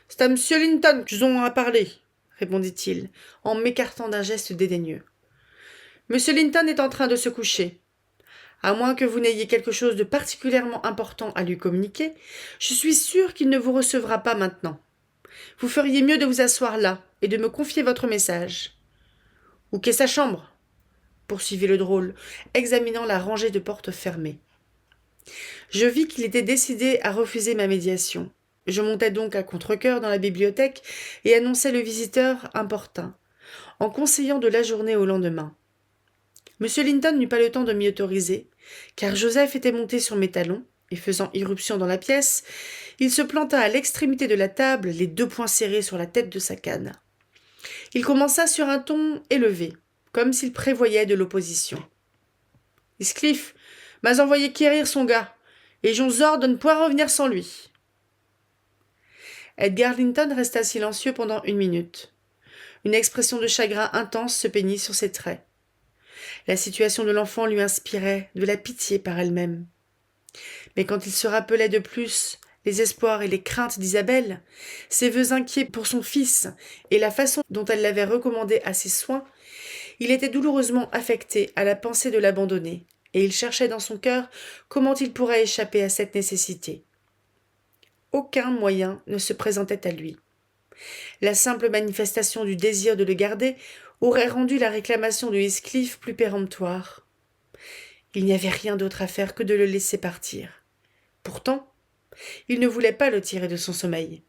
C'est à M. Linton qu'ils ont à parler, » répondit-il, en m'écartant d'un geste dédaigneux. « M. Linton est en train de se coucher. À moins que vous n'ayez quelque chose de particulièrement important à lui communiquer, je suis sûr qu'il ne vous recevra pas maintenant. Vous feriez mieux de vous asseoir là et de me confier votre message. Où qu'est sa chambre ? Poursuivit le drôle, examinant la rangée de portes fermées. Je vis qu'il était décidé à refuser ma médiation. Je montai donc à contre-cœur dans la bibliothèque et annonçai le visiteur importun, en conseillant de l'ajourner au lendemain. M. Linton n'eut pas le temps de m'y autoriser, car Joseph était monté sur mes talons, et faisant irruption dans la pièce, il se planta à l'extrémité de la table, les 2 poings serrés sur la tête de sa canne. Il commença sur un ton élevé, comme s'il prévoyait de l'opposition. « Heathcliff m'a envoyé quérir son gars, et j'ose ordre de ne point revenir sans lui. » Edgar Linton resta silencieux pendant 1 minute. Une expression de chagrin intense se peignit sur ses traits. La situation de l'enfant lui inspirait de la pitié par elle-même. Mais quand il se rappelait de plus les espoirs et les craintes d'Isabelle, ses vœux inquiets pour son fils et la façon dont elle l'avait recommandé à ses soins, il était douloureusement affecté à la pensée de l'abandonner, et il cherchait dans son cœur comment il pourrait échapper à cette nécessité. Aucun moyen ne se présentait à lui. La simple manifestation du désir de le garder aurait rendu la réclamation de Heathcliff plus péremptoire. Il n'y avait rien d'autre à faire que de le laisser partir. Pourtant, il ne voulait pas le tirer de son sommeil.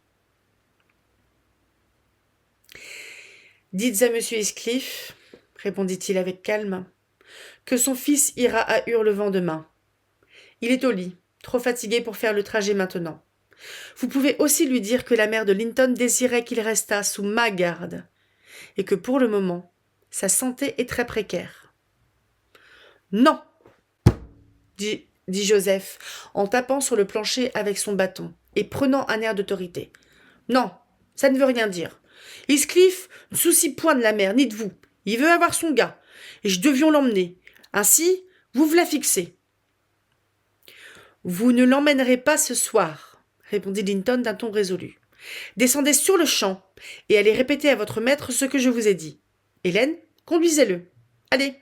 « Dites à M. Heathcliff, répondit-il avec calme, que son fils ira à Hurlevent demain. Il est au lit, trop fatigué pour faire le trajet maintenant. Vous pouvez aussi lui dire que la mère de Linton désirait qu'il restât sous ma garde, et que pour le moment, sa santé est très précaire. »« Non !» dit Joseph, en tapant sur le plancher avec son bâton, et prenant un air d'autorité. « Non, ça ne veut rien dire. Heathcliff ne soucie point de la mère, ni de vous. Il veut avoir son gars, et je devions l'emmener. Ainsi, vous la fixez. »« Vous ne l'emmènerez pas ce soir, » répondit Linton d'un ton résolu. « Descendez sur le champ, et allez répéter à votre maître ce que je vous ai dit. Hélène, conduisez-le. Allez. »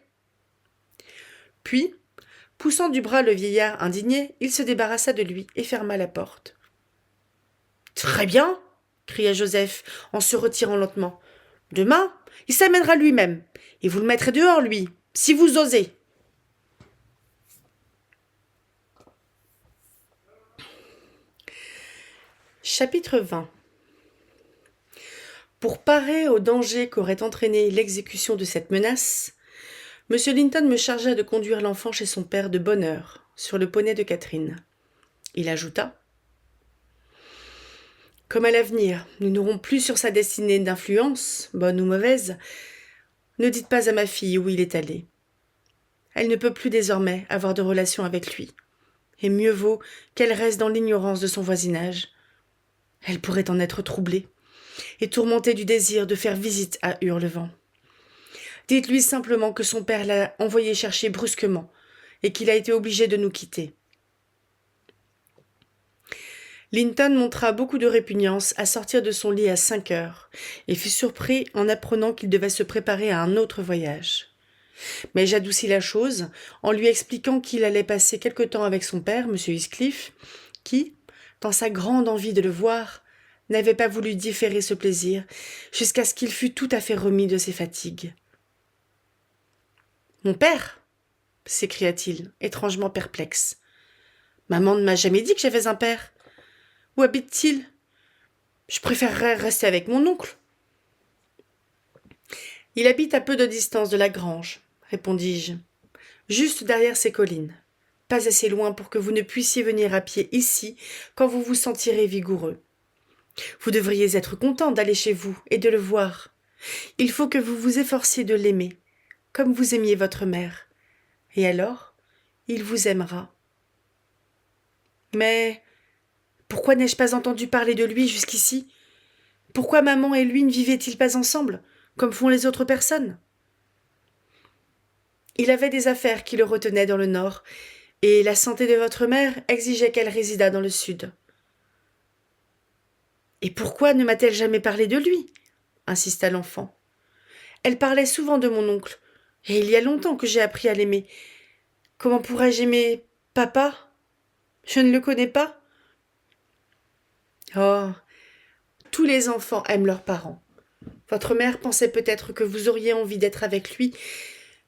Puis, poussant du bras le vieillard indigné, il se débarrassa de lui et ferma la porte. « Très bien, » cria Joseph en se retirant lentement. « Demain, il s'amènera lui-même, et vous le mettrez dehors, lui, si vous osez. » Chapitre 20. Pour parer au danger qu'aurait entraîné l'exécution de cette menace, M. Linton me chargea de conduire l'enfant chez son père de bonne heure, sur le poney de Catherine. Il ajouta : « Comme à l'avenir, nous n'aurons plus sur sa destinée d'influence, bonne ou mauvaise, ne dites pas à ma fille où il est allé. Elle ne peut plus désormais avoir de relation avec lui, et mieux vaut qu'elle reste dans l'ignorance de son voisinage. Elle pourrait en être troublée, et tourmentée du désir de faire visite à Hurlevent. Dites-lui simplement que son père l'a envoyé chercher brusquement, et qu'il a été obligé de nous quitter. » Linton montra beaucoup de répugnance à sortir de son lit à 5 heures, et fut surpris en apprenant qu'il devait se préparer à un autre voyage. Mais j'adoucis la chose en lui expliquant qu'il allait passer quelque temps avec son père, M. Heathcliff, qui, dans sa grande envie de le voir, n'avait pas voulu différer ce plaisir jusqu'à ce qu'il fût tout à fait remis de ses fatigues. « Mon père » s'écria-t-il, étrangement perplexe. « Maman ne m'a jamais dit que j'avais un père. Où habite-t-il ? Je préférerais rester avec mon oncle. »« Il habite à peu de distance de la grange, » répondis-je, « juste derrière ces collines. Pas assez loin pour que vous ne puissiez venir à pied ici quand vous vous sentirez vigoureux. Vous devriez être content d'aller chez vous et de le voir. Il faut que vous vous efforciez de l'aimer, comme vous aimiez votre mère. Et alors, il vous aimera. Mais pourquoi n'ai-je pas entendu parler de lui jusqu'ici ? Pourquoi maman et lui ne vivaient-ils pas ensemble, comme font les autres personnes ? Il avait des affaires qui le retenaient dans le nord, et la santé de votre mère exigeait qu'elle résidât dans le sud. « Et pourquoi ne m'a-t-elle jamais parlé de lui ?» insista l'enfant. « Elle parlait souvent de mon oncle, et il y a longtemps que j'ai appris à l'aimer. Comment pourrais-je aimer papa ? Je ne le connais pas. » Oh, tous les enfants aiment leurs parents. Votre mère pensait peut-être que vous auriez envie d'être avec lui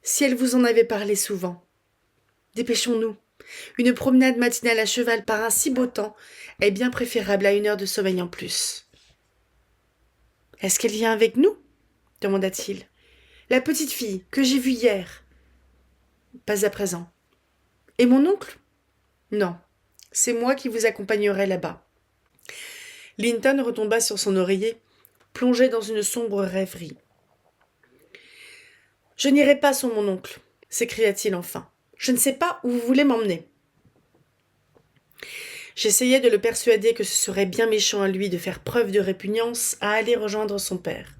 si elle vous en avait parlé souvent. Dépêchons-nous, Une promenade matinale à cheval par un si beau temps est bien préférable à 1 heure de sommeil en plus. Est-ce qu'elle vient avec nous demanda-t-il. La petite fille que j'ai vue hier. Pas à présent. Et mon oncle? Non, c'est moi qui vous accompagnerai là-bas. Linton retomba sur son oreiller, plongé dans une sombre rêverie. Je n'irai pas sans mon oncle, s'écria-t-il enfin. Je ne sais pas où vous voulez m'emmener. J'essayais de le persuader que ce serait bien méchant à lui de faire preuve de répugnance à aller rejoindre son père.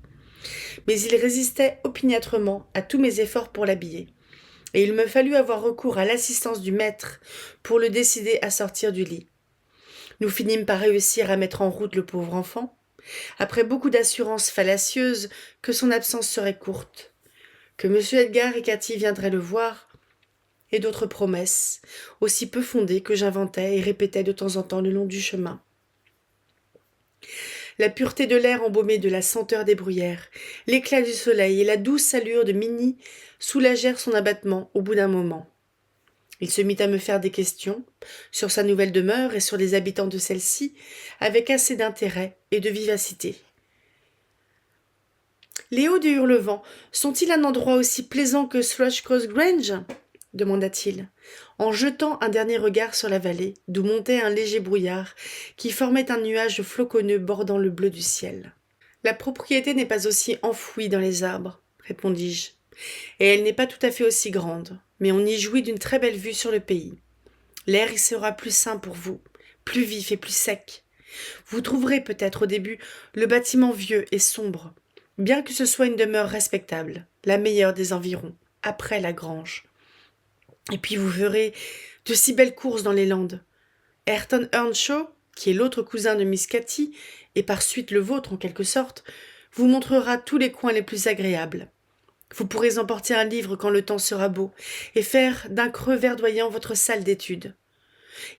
Mais il résistait opiniâtrement à tous mes efforts pour l'habiller, et il me fallut avoir recours à l'assistance du maître pour le décider à sortir du lit. Nous finîmes par réussir à mettre en route le pauvre enfant, après beaucoup d'assurances fallacieuses que son absence serait courte, que M. Edgar et Cathy viendraient le voir, et d'autres promesses, aussi peu fondées que j'inventais et répétais de temps en temps le long du chemin. La pureté de l'air embaumé de la senteur des bruyères, l'éclat du soleil et la douce allure de Minnie soulagèrent son abattement au bout d'un moment. Il se mit à me faire des questions sur sa nouvelle demeure et sur les habitants de celle-ci, avec assez d'intérêt et de vivacité. Les Hauts de Hurlevent sont-ils un endroit aussi plaisant que Thrushcross Grange demanda-t-il, en jetant un dernier regard sur la vallée, d'où montait un léger brouillard qui formait un nuage floconneux bordant le bleu du ciel. La propriété n'est pas aussi enfouie dans les arbres, répondis-je, et elle n'est pas tout à fait aussi grande, mais on y jouit d'une très belle vue sur le pays. L'air y sera plus sain pour vous, plus vif et plus sec. Vous trouverez peut-être au début le bâtiment vieux et sombre, bien que ce soit une demeure respectable, la meilleure des environs, après la grange. Et puis vous verrez de si belles courses dans les Landes. Ayrton Earnshaw, qui est l'autre cousin de Miss Cathy, et par suite le vôtre en quelque sorte, vous montrera tous les coins les plus agréables. Vous pourrez emporter un livre quand le temps sera beau, et faire d'un creux verdoyant votre salle d'études.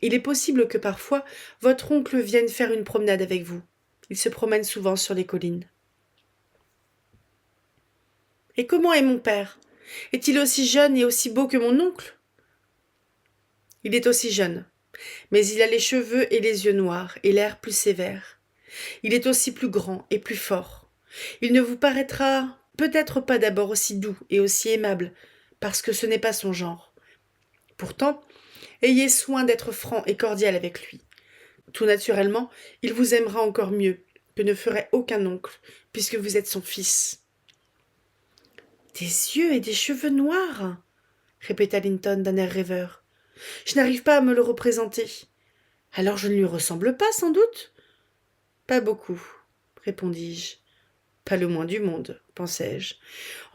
Il est possible que parfois votre oncle vienne faire une promenade avec vous. Il se promène souvent sur les collines. Et comment est mon père? Est-il aussi jeune et aussi beau que mon oncle? Il est aussi jeune, mais il a les cheveux et les yeux noirs et l'air plus sévère. Il est aussi plus grand et plus fort. Il ne vous paraîtra peut-être pas d'abord aussi doux et aussi aimable, parce que ce n'est pas son genre. Pourtant, ayez soin d'être franc et cordial avec lui. Tout naturellement, il vous aimera encore mieux que ne ferait aucun oncle, puisque vous êtes son fils. Des yeux et des cheveux noirs, répéta Linton d'un air rêveur. Je n'arrive pas à me le représenter. Alors je ne lui ressemble pas, sans doute? Pas beaucoup, répondis-je. Pas le moins du monde, pensai-je,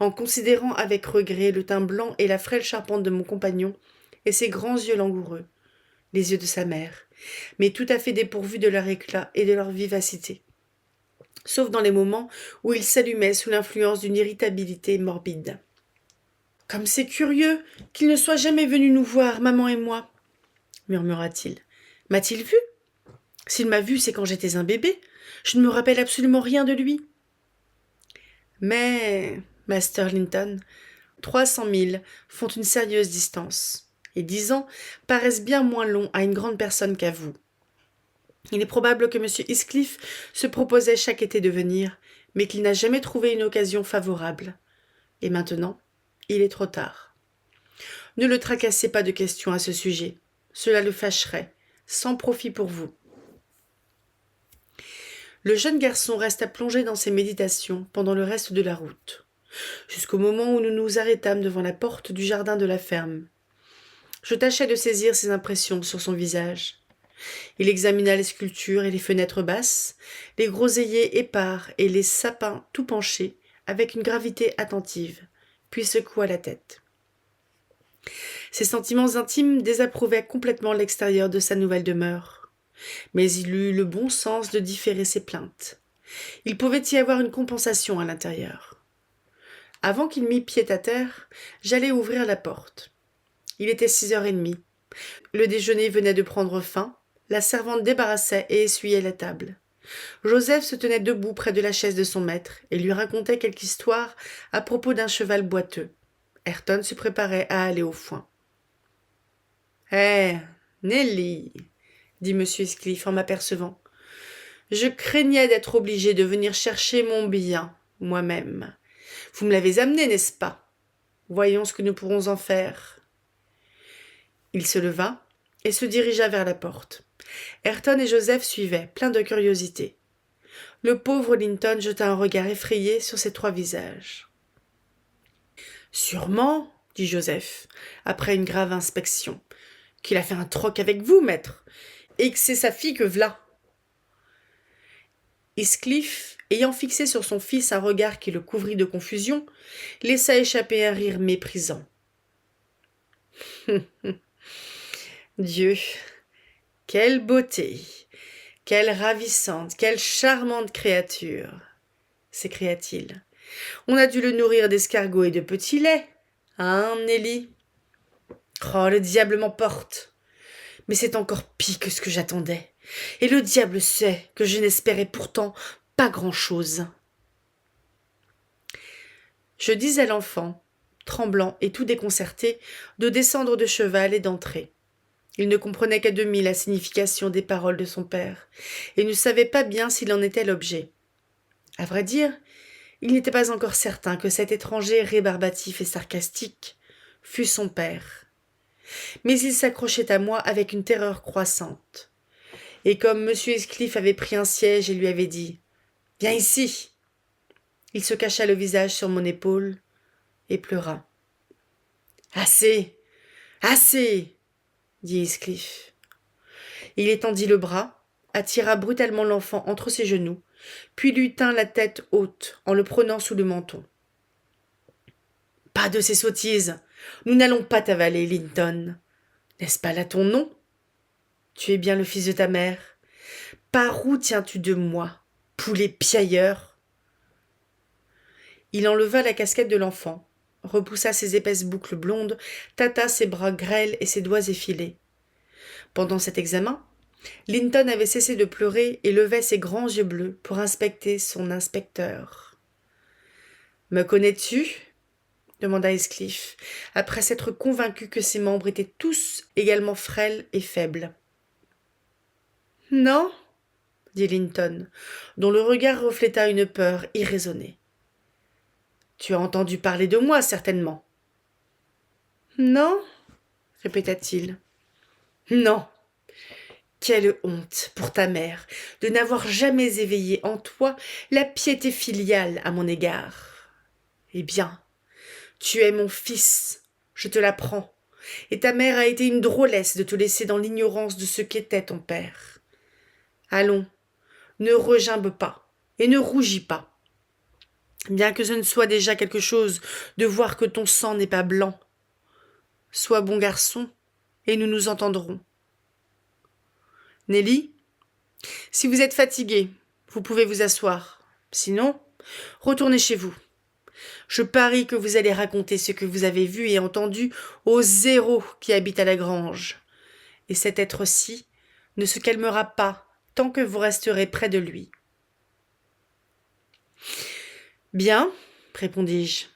en considérant avec regret le teint blanc et la frêle charpente de mon compagnon, et ses grands yeux langoureux, les yeux de sa mère, mais tout à fait dépourvus de leur éclat et de leur vivacité, sauf dans les moments où ils s'allumaient sous l'influence d'une irritabilité morbide. Comme c'est curieux qu'il ne soit jamais venu nous voir, maman et moi, murmura-t-il. M'a-t-il vu? S'il m'a vu, c'est quand j'étais un bébé. Je ne me rappelle absolument rien de lui. Mais, Master Linton, 300 milles font une sérieuse distance, et 10 ans paraissent bien moins longs à une grande personne qu'à vous. Il est probable que M. Heathcliff se proposait chaque été de venir, mais qu'il n'a jamais trouvé une occasion favorable. Et maintenant, il est trop tard. Ne le tracassez pas de questions à ce sujet. Cela le fâcherait, sans profit pour vous. Le jeune garçon resta plongé dans ses méditations pendant le reste de la route, jusqu'au moment où nous nous arrêtâmes devant la porte du jardin de la ferme. Je tâchai de saisir ses impressions sur son visage. Il examina les sculptures et les fenêtres basses, les groseilliers épars et les sapins tout penchés, avec une gravité attentive, puis secoua la tête. Ses sentiments intimes désapprouvaient complètement l'extérieur de sa nouvelle demeure, mais il eut le bon sens de différer ses plaintes. Il pouvait y avoir une compensation à l'intérieur. Avant qu'il mît pied à terre, j'allai ouvrir la porte. Il était 6h30. Le déjeuner venait de prendre fin, la servante débarrassait et essuyait la table. Joseph se tenait debout près de la chaise de son maître et lui racontait quelque histoire à propos d'un cheval boiteux. Ayrton se préparait à aller au foin. Eh, Nelly, dit M. Heathcliff en m'apercevant, je craignais d'être obligé de venir chercher mon bien, moi-même. Vous me l'avez amené, n'est-ce pas? Voyons ce que nous pourrons en faire. Il se leva et se dirigea vers la porte. Ayrton et Joseph suivaient, pleins de curiosité. Le pauvre Linton jeta un regard effrayé sur ces trois visages. Sûrement, dit Joseph, après une grave inspection, qu'il a fait un troc avec vous, maître, et que c'est sa fille que v'là. Heathcliff, ayant fixé sur son fils un regard qui le couvrit de confusion, laissa échapper un rire méprisant. Dieu, quelle beauté, quelle ravissante, quelle charmante créature, s'écria-t-il. On a dû le nourrir d'escargots et de petits laits, hein, Nelly? Oh, le diable m'emporte. Mais c'est encore pis que ce que j'attendais. Et le diable sait que je n'espérais pourtant pas grand-chose. Je dis à l'enfant, tremblant et tout déconcerté, de descendre de cheval et d'entrer. Il ne comprenait qu'à demi la signification des paroles de son père, et ne savait pas bien s'il en était l'objet. À vrai dire, il n'était pas encore certain que cet étranger rébarbatif et sarcastique fût son père. Mais il s'accrochait à moi avec une terreur croissante. Et comme M. Heathcliff avait pris un siège et lui avait dit « Viens ici !» il se cacha le visage sur mon épaule et pleura. « Assez, assez !» dit Heathcliff. Il étendit le bras, attira brutalement l'enfant entre ses genoux, puis lui tint la tête haute en le prenant sous le menton. « Pas de ces sottises. Nous n'allons pas t'avaler, Linton. N'est-ce pas là ton nom? Tu es bien le fils de ta mère. Par où tiens-tu de moi, poulet piailleur ?» Il enleva la casquette de l'enfant, repoussa ses épaisses boucles blondes, tâta ses bras grêles et ses doigts effilés. Pendant cet examen, Linton avait cessé de pleurer et levait ses grands yeux bleus pour inspecter son inspecteur. « Me connais-tu » demanda Heathcliff, après s'être convaincu que ses membres étaient tous également frêles et faibles. « Non » dit Linton, dont le regard refléta une peur irraisonnée. « Tu as entendu parler de moi, certainement. »« Non » répéta-t-il. « Non. Quelle honte pour ta mère de n'avoir jamais éveillé en toi la piété filiale à mon égard. Eh bien, tu es mon fils, je te l'apprends, et ta mère a été une drôlesse de te laisser dans l'ignorance de ce qu'était ton père. Allons, ne regimbe pas et ne rougis pas. Bien que ce ne soit déjà quelque chose de voir que ton sang n'est pas blanc. Sois bon garçon, et nous nous entendrons. Nelly, si vous êtes fatigué, vous pouvez vous asseoir. Sinon, retournez chez vous. Je parie que vous allez raconter ce que vous avez vu et entendu au zéro qui habite à la grange. Et cet être-ci ne se calmera pas tant que vous resterez près de lui. Bien, répondis-je.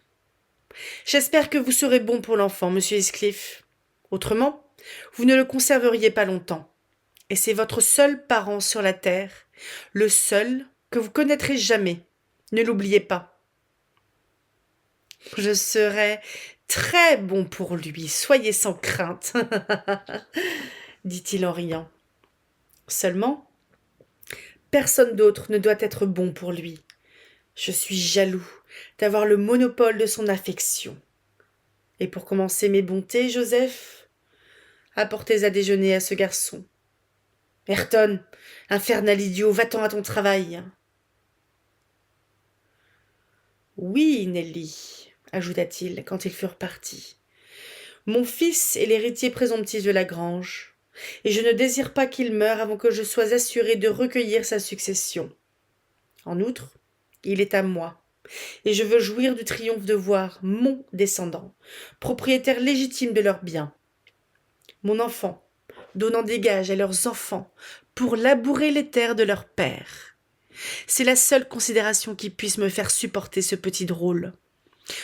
J'espère que vous serez bon pour l'enfant, monsieur Heathcliff. Autrement, vous ne le conserveriez pas longtemps. Et c'est votre seul parent sur la terre, le seul que vous connaîtrez jamais. Ne l'oubliez pas. Je serai très bon pour lui, soyez sans crainte, dit-il en riant. Seulement, personne d'autre ne doit être bon pour lui. Je suis jaloux d'avoir le monopole de son affection. Et pour commencer mes bontés, Joseph, apportez à déjeuner à ce garçon. Ayrton, infernal idiot, va-t'en à ton travail. Oui, Nelly, ajouta-t-il quand ils furent partis. Mon fils est l'héritier présomptif de la grange, et je ne désire pas qu'il meure avant que je sois assuré de recueillir sa succession. En outre, il est à moi, et je veux jouir du triomphe de voir mon descendant, propriétaire légitime de leurs biens. Mon enfant, donnant des gages à leurs enfants pour labourer les terres de leur père. C'est la seule considération qui puisse me faire supporter ce petit drôle.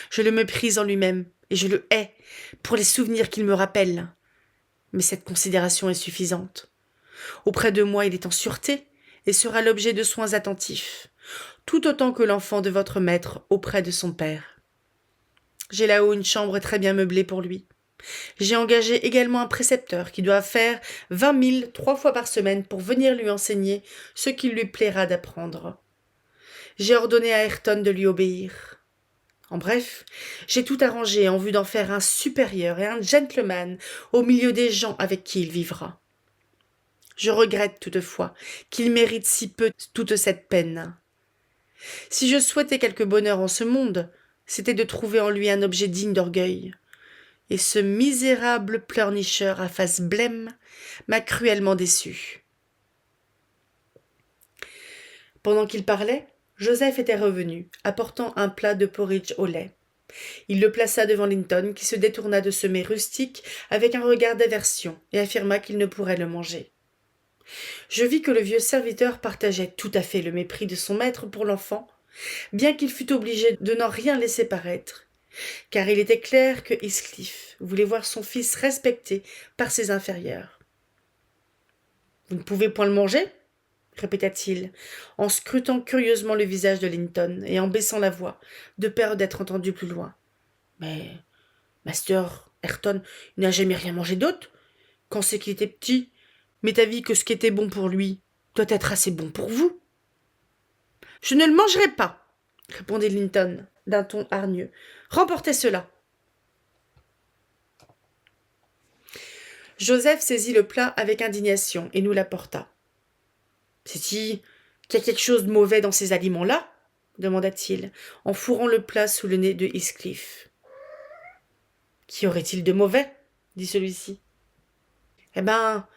Je le méprise en lui-même, et je le hais pour les souvenirs qu'il me rappelle. Mais cette considération est suffisante. Auprès de moi, il est en sûreté et sera l'objet de soins attentifs, tout autant que l'enfant de votre maître auprès de son père. J'ai là-haut une chambre très bien meublée pour lui. J'ai engagé également un précepteur qui doit faire 20 000 3 fois par semaine pour venir lui enseigner ce qu'il lui plaira d'apprendre. J'ai ordonné à Ayrton de lui obéir. En bref, j'ai tout arrangé en vue d'en faire un supérieur et un gentleman au milieu des gens avec qui il vivra. Je regrette toutefois qu'il mérite si peu toute cette peine. Si je souhaitais quelque bonheur en ce monde, c'était de trouver en lui un objet digne d'orgueil. Et ce misérable pleurnicheur à face blême m'a cruellement déçu. Pendant qu'il parlait, Joseph était revenu, apportant un plat de porridge au lait. Il le plaça devant Linton, qui se détourna de ce mets rustique avec un regard d'aversion et affirma qu'il ne pourrait le manger. Je vis que le vieux serviteur partageait tout à fait le mépris de son maître pour l'enfant, bien qu'il fût obligé de n'en rien laisser paraître, car il était clair que Heathcliff voulait voir son fils respecté par ses inférieurs. « Vous ne pouvez point le manger ?» répéta-t-il, en scrutant curieusement le visage de Linton et en baissant la voix, de peur d'être entendu plus loin. « Mais, Master Ayrton, il n'a jamais rien mangé d'autre. Quand c'est qu'il était petit, m'est avis que ce qui était bon pour lui doit être assez bon pour vous. »« Je ne le mangerai pas, » répondit Linton d'un ton hargneux. « Remportez cela. » Joseph saisit le plat avec indignation et nous l'apporta. « C'est-il qu'il y a quelque chose de mauvais dans ces aliments-là » demanda-t-il, en fourrant le plat sous le nez de Heathcliff. « Qu'y aurait-il de mauvais » dit celui-ci. « Eh ben,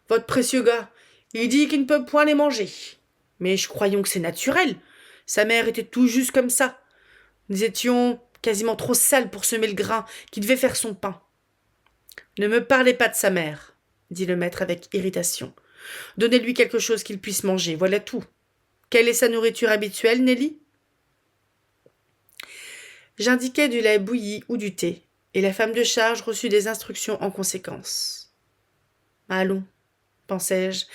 votre précieux gars, il dit qu'il ne peut point les manger. Mais je croyons que c'est naturel. Sa mère était tout juste comme ça. Nous étions quasiment trop sales pour semer le grain qui devait faire son pain. »« Ne me parlez pas de sa mère, » dit le maître avec irritation. « Donnez-lui quelque chose qu'il puisse manger, voilà tout. Quelle est sa nourriture habituelle, Nelly ?» J'indiquai du lait bouilli ou du thé, et la femme de charge reçut des instructions en conséquence. « Allons, pensai-je,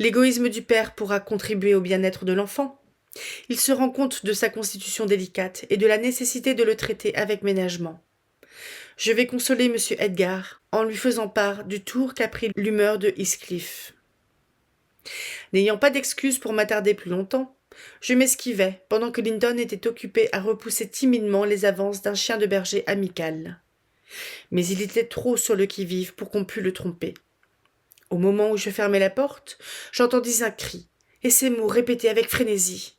l'égoïsme du père pourra contribuer au bien-être de l'enfant. Il se rend compte de sa constitution délicate et de la nécessité de le traiter avec ménagement. Je vais consoler M. Edgar en lui faisant part du tour qu'a pris l'humeur de Heathcliff. » N'ayant pas d'excuse pour m'attarder plus longtemps, je m'esquivai pendant que Linton était occupé à repousser timidement les avances d'un chien de berger amical. Mais il était trop sur le qui-vive pour qu'on pût le tromper. Au moment où je fermais la porte, j'entendis un cri, et ces mots répétés avec frénésie.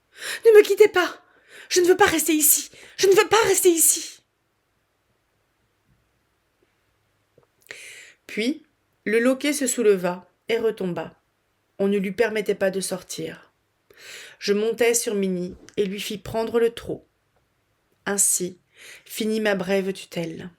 « Ne me quittez pas! Je ne veux pas rester ici! Je ne veux pas rester ici !» Puis, le loquet se souleva et retomba. On ne lui permettait pas de sortir. Je montai sur Minnie et lui fis prendre le trot. Ainsi finit ma brève tutelle.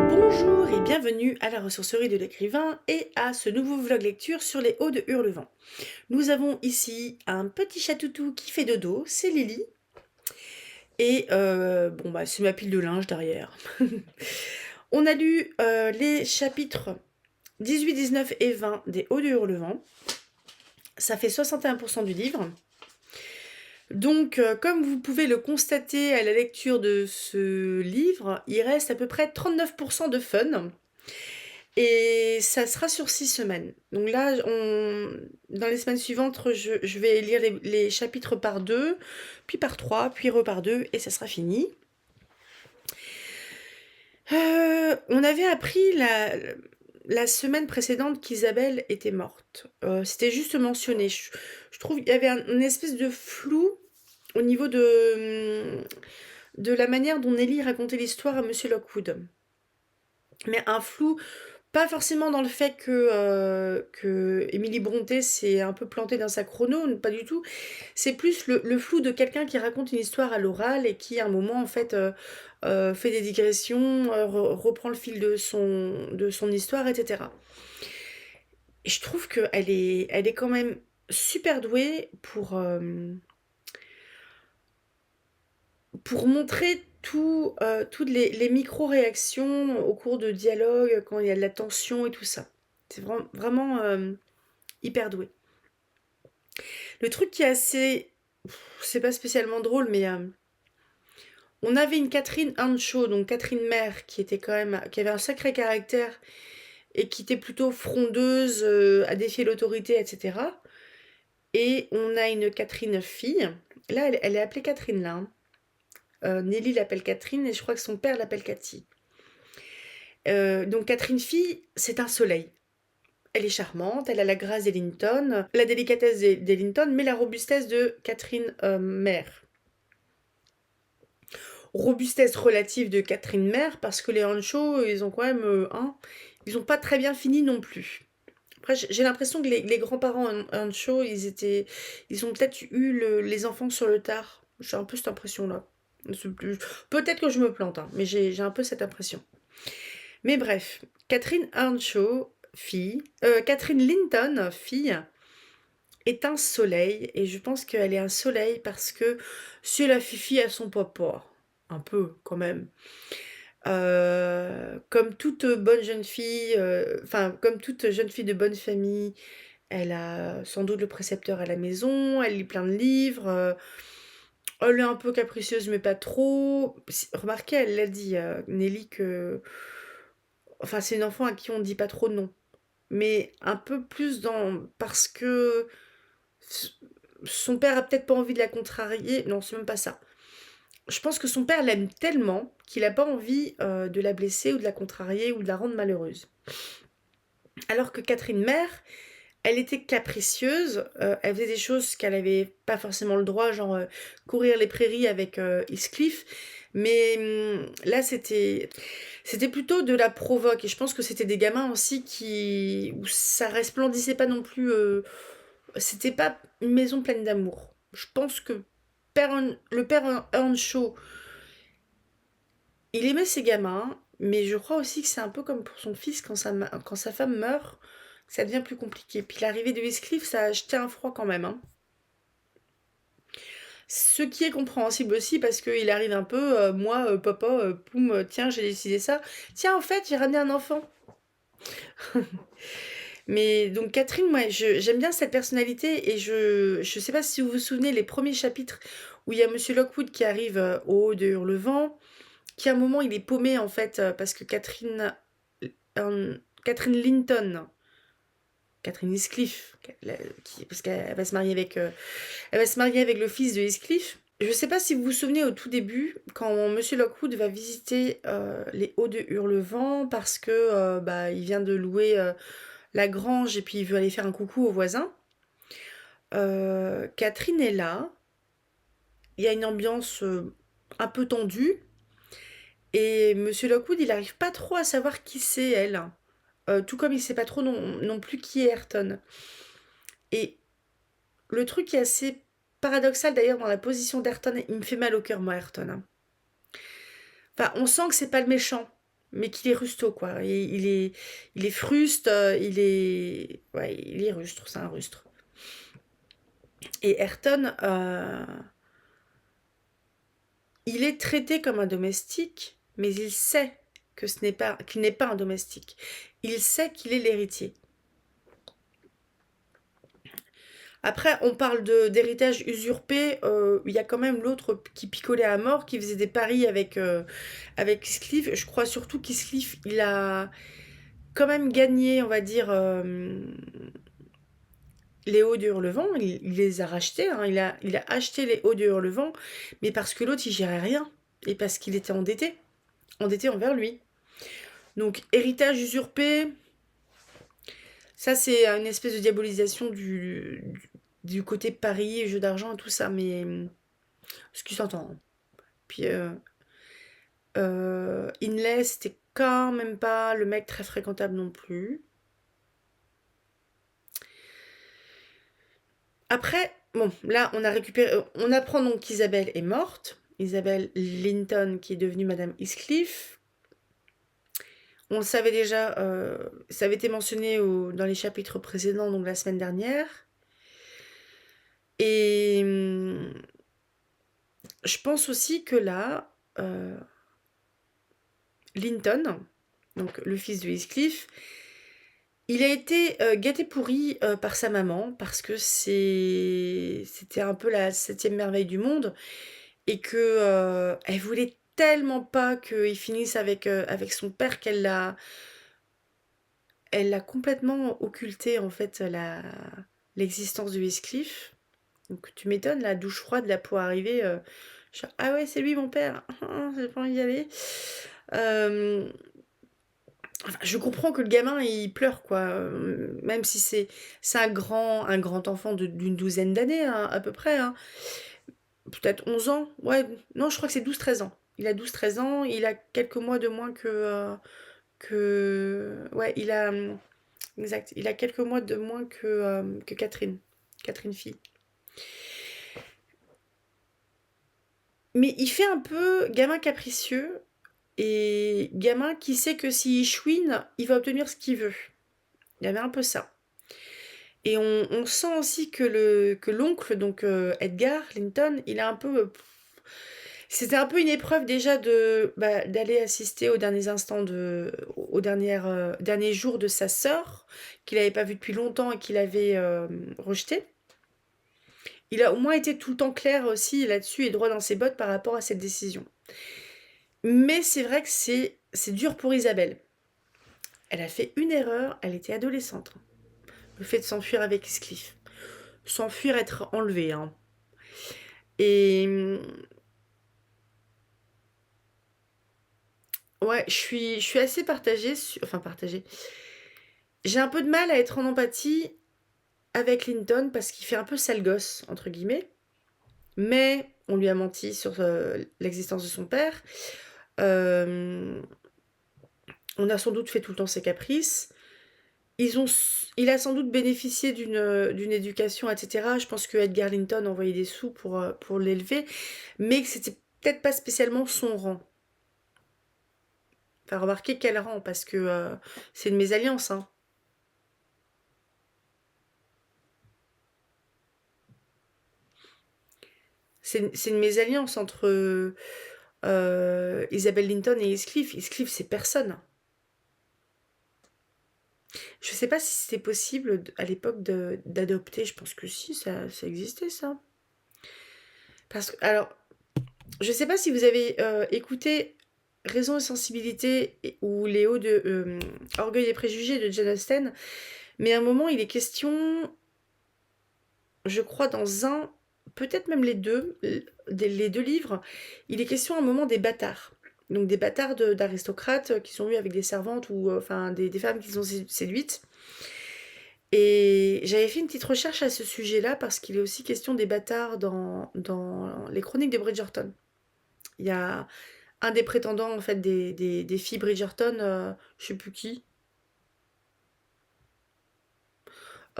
Bonjour et bienvenue à la ressourcerie de l'écrivain et à ce nouveau vlog lecture sur les hauts de Hurlevent. Nous avons ici un petit chatoutou qui fait dodo, c'est Lily. Et c'est ma pile de linge derrière. On a lu les chapitres 18, 19 et 20 des Hauts de Hurlevent. Ça fait 61% du livre. Donc, comme vous pouvez le constater à la lecture de ce livre, il reste à peu près 39% de fun. Et ça sera sur 6 semaines. Donc là, dans les semaines suivantes, je vais lire les chapitres par 2, puis par 3, puis par 2, et ça sera fini. On avait appris la semaine précédente qu'Isabelle était morte. C'était juste mentionné. Je trouve qu'il y avait une espèce de flou au niveau de la manière dont Nelly racontait l'histoire à Monsieur Lockwood. Mais un flou, pas forcément dans le fait que Émilie Brontë s'est un peu plantée dans sa chrono, pas du tout. C'est plus le flou de quelqu'un qui raconte une histoire à l'oral et qui, à un moment, en fait, fait des digressions, reprend le fil de son histoire, etc. Et je trouve elle est quand même super douée pour montrer toutes les micro-réactions au cours de dialogue, quand il y a de la tension et tout ça. C'est vraiment hyper doué. Le truc qui est assez... C'est pas spécialement drôle, mais on avait une Catherine Earnshaw, donc Catherine Mère, qui avait un sacré caractère et qui était plutôt frondeuse, à défier l'autorité, etc. Et on a une Catherine fille. Là, elle est appelée Catherine, là, hein. Nelly l'appelle Catherine et je crois que son père l'appelle Cathy. Donc Catherine fille, c'est un soleil. Elle est charmante, elle a la grâce d'Ellington, la délicatesse d'Ellington, mais la robustesse de Catherine mère. Robustesse relative de Catherine mère, parce que les Earnshaw, ils ont quand même... ils n'ont pas très bien fini non plus. Après, j'ai l'impression que les grands-parents Earnshaw, ils ont peut-être eu les enfants sur le tard. J'ai un peu cette impression-là. Peut-être que je me plante, hein, mais j'ai un peu cette impression. Mais bref, Catherine Earnshaw, fille, Catherine Linton, fille, est un soleil, et je pense qu'elle est un soleil parce que c'est la fifi à son papa. Un peu, quand même. Comme toute bonne jeune fille, comme toute jeune fille de bonne famille, elle a sans doute le précepteur à la maison, elle lit plein de livres, elle est un peu capricieuse mais pas trop. Remarquez, elle l'a dit, Nelly, que... Enfin, c'est une enfant à qui on ne dit pas trop non. Mais un peu plus parce que son père a peut-être pas envie de la contrarier. Non, c'est même pas ça. Je pense que son père l'aime tellement qu'il n'a pas envie de la blesser ou de la contrarier ou de la rendre malheureuse. Alors que Catherine Mère, elle était capricieuse, elle faisait des choses qu'elle n'avait pas forcément le droit, genre courir les prairies avec Heathcliff. Mais là, c'était plutôt de la provoque. Et je pense que c'était des gamins aussi où ça resplendissait pas non plus. C'était pas une maison pleine d'amour. Je pense que le père Earnshaw, il aimait ses gamins, mais je crois aussi que c'est un peu comme pour son fils, quand sa femme meurt, ça devient plus compliqué. Puis l'arrivée de Heathcliff, ça a jeté un froid quand même, hein. Ce qui est compréhensible aussi parce qu'il arrive un peu, moi, papa, poum, tiens, j'ai décidé ça. Tiens, en fait, j'ai ramené un enfant. Mais donc Catherine, moi, j'aime bien cette personnalité et je sais pas si vous vous souvenez les premiers chapitres où il y a Monsieur Lockwood qui arrive au haut de Hurlevent, qui à un moment il est paumé en fait parce que Catherine Linton, Catherine Heathcliff, parce qu'elle va se marier elle va se marier avec le fils de Heathcliff. Je ne sais pas si vous vous souvenez au tout début, quand Monsieur Lockwood va visiter les Hauts de Hurlevent parce que il vient de louer la grange et puis il veut aller faire un coucou aux voisins. Catherine est là, il y a une ambiance un peu tendue et Monsieur Lockwood il n'arrive pas trop à savoir qui c'est elle. Tout comme il ne sait pas trop non plus qui est Ayrton. Et le truc qui est assez paradoxal d'ailleurs dans la position d'Ayrton, il me fait mal au cœur moi Ayrton, hein. Enfin, on sent que c'est pas le méchant, mais qu'il est rusto, quoi. Il est fruste, ouais, il est rustre, c'est un rustre. Et Ayrton, il est traité comme un domestique, mais il sait qu'il n'est pas un domestique. Il sait qu'il est l'héritier. Après, on parle d'héritage usurpé. Il y a quand même l'autre qui picolait à mort, qui faisait des paris avec Heathcliff. Je crois surtout qu'Heathcliff, il a quand même gagné, on va dire, les hauts de Hurlevent. Il les a rachetés, hein. Il a acheté les hauts de Hurlevent, mais parce que l'autre, il gérait rien. Et parce qu'il était endetté envers lui. Donc, héritage usurpé, ça, c'est une espèce de diabolisation du côté Paris, jeu d'argent et tout ça, mais ce qui s'entend, hein. Puis Inlay, c'était quand même pas le mec très fréquentable non plus. Après, bon, là, on apprend donc qu'Isabelle est morte. Isabelle Linton, qui est devenue Madame Heathcliff. On le savait déjà, ça avait été mentionné dans les chapitres précédents, donc la semaine dernière. Et je pense aussi que là, Linton, donc le fils de Heathcliff, il a été gâté pourri par sa maman parce que c'était un peu la septième merveille du monde et que elle voulait tellement pas qu'il finisse avec son père elle l'a complètement occulté en fait l'existence de Heathcliff. Donc tu m'étonnes, la douche froide là pour arriver. Genre, ah ouais, c'est lui mon père. J'ai pas envie d'y aller. Enfin, je comprends que le gamin il pleure quoi, même si c'est un grand enfant d'une douzaine d'années hein, à peu près, hein. Peut-être 11 ans. Ouais, non, je crois que c'est 12 13 ans. Il a 12 13 ans, il a quelques mois de moins ouais, exact, il a quelques mois de moins que Catherine fille. Mais il fait un peu gamin capricieux et gamin qui sait que s'il chouine, il va obtenir ce qu'il veut. Il y avait un peu ça. Et on sent aussi que l'oncle, donc Edgar Linton, il a un peu. C'était un peu une épreuve déjà d'aller assister aux derniers instants, aux derniers jours de sa sœur, qu'il n'avait pas vue depuis longtemps et qu'il avait rejeté. Il a au moins été tout le temps clair aussi là-dessus et droit dans ses bottes par rapport à cette décision. Mais c'est vrai que c'est dur pour Isabelle. Elle a fait une erreur, elle était adolescente. Le fait de s'enfuir avec Heathcliff. S'enfuir, être enlevée. Hein. Et ouais, je suis assez partagée. Enfin, partagée. J'ai un peu de mal à être en empathie avec Linton parce qu'il fait un peu sale gosse, entre guillemets. Mais on lui a menti sur l'existence de son père. Euh, on a sans doute fait tout le temps ses caprices. Il a sans doute bénéficié d'une éducation, etc. Je pense que Edgar Linton envoyait des sous pour l'élever, mais que c'était peut-être pas spécialement son rang. Enfin, remarquez quel rang, parce que c'est une mésalliance. Hein. C'est une mésalliance entre Isabelle Linton et Heathcliff. Heathcliff, c'est personne. Je sais pas si c'était possible à l'époque d'adopter. Je pense que si, ça existait, ça. Parce que, alors, je sais pas si vous avez écouté Raison et sensibilité ou Léo de Orgueil et préjugés de Jane Austen, mais à un moment il est question, je crois dans peut-être même les deux livres, il est question à un moment des bâtards. Donc des bâtards d'aristocrates qui sont venus avec des servantes ou enfin des femmes qui sont séduites. Et j'avais fait une petite recherche à ce sujet-là parce qu'il est aussi question des bâtards dans les chroniques de Bridgerton. Il y a un des prétendants en fait des filles Bridgerton, je sais plus qui.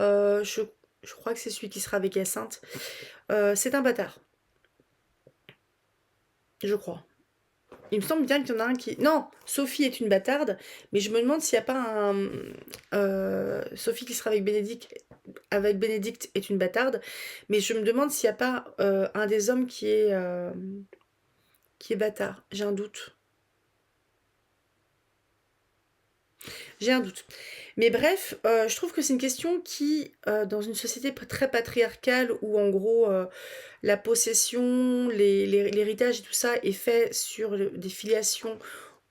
Euh, je, je crois que c'est celui qui sera avec Hyacinthe. C'est un bâtard, je crois. Il me semble bien qu'il y en a un qui. Non, Sophie est une bâtarde, mais je me demande s'il n'y a pas un. Sophie qui sera avec Bénédicte est une bâtarde, mais je me demande s'il n'y a pas un des hommes qui est bâtard. J'ai un doute. J'ai un doute. Mais bref, je trouve que c'est une question qui, dans une société très patriarcale où en gros la possession, l'héritage et tout ça est fait sur des filiations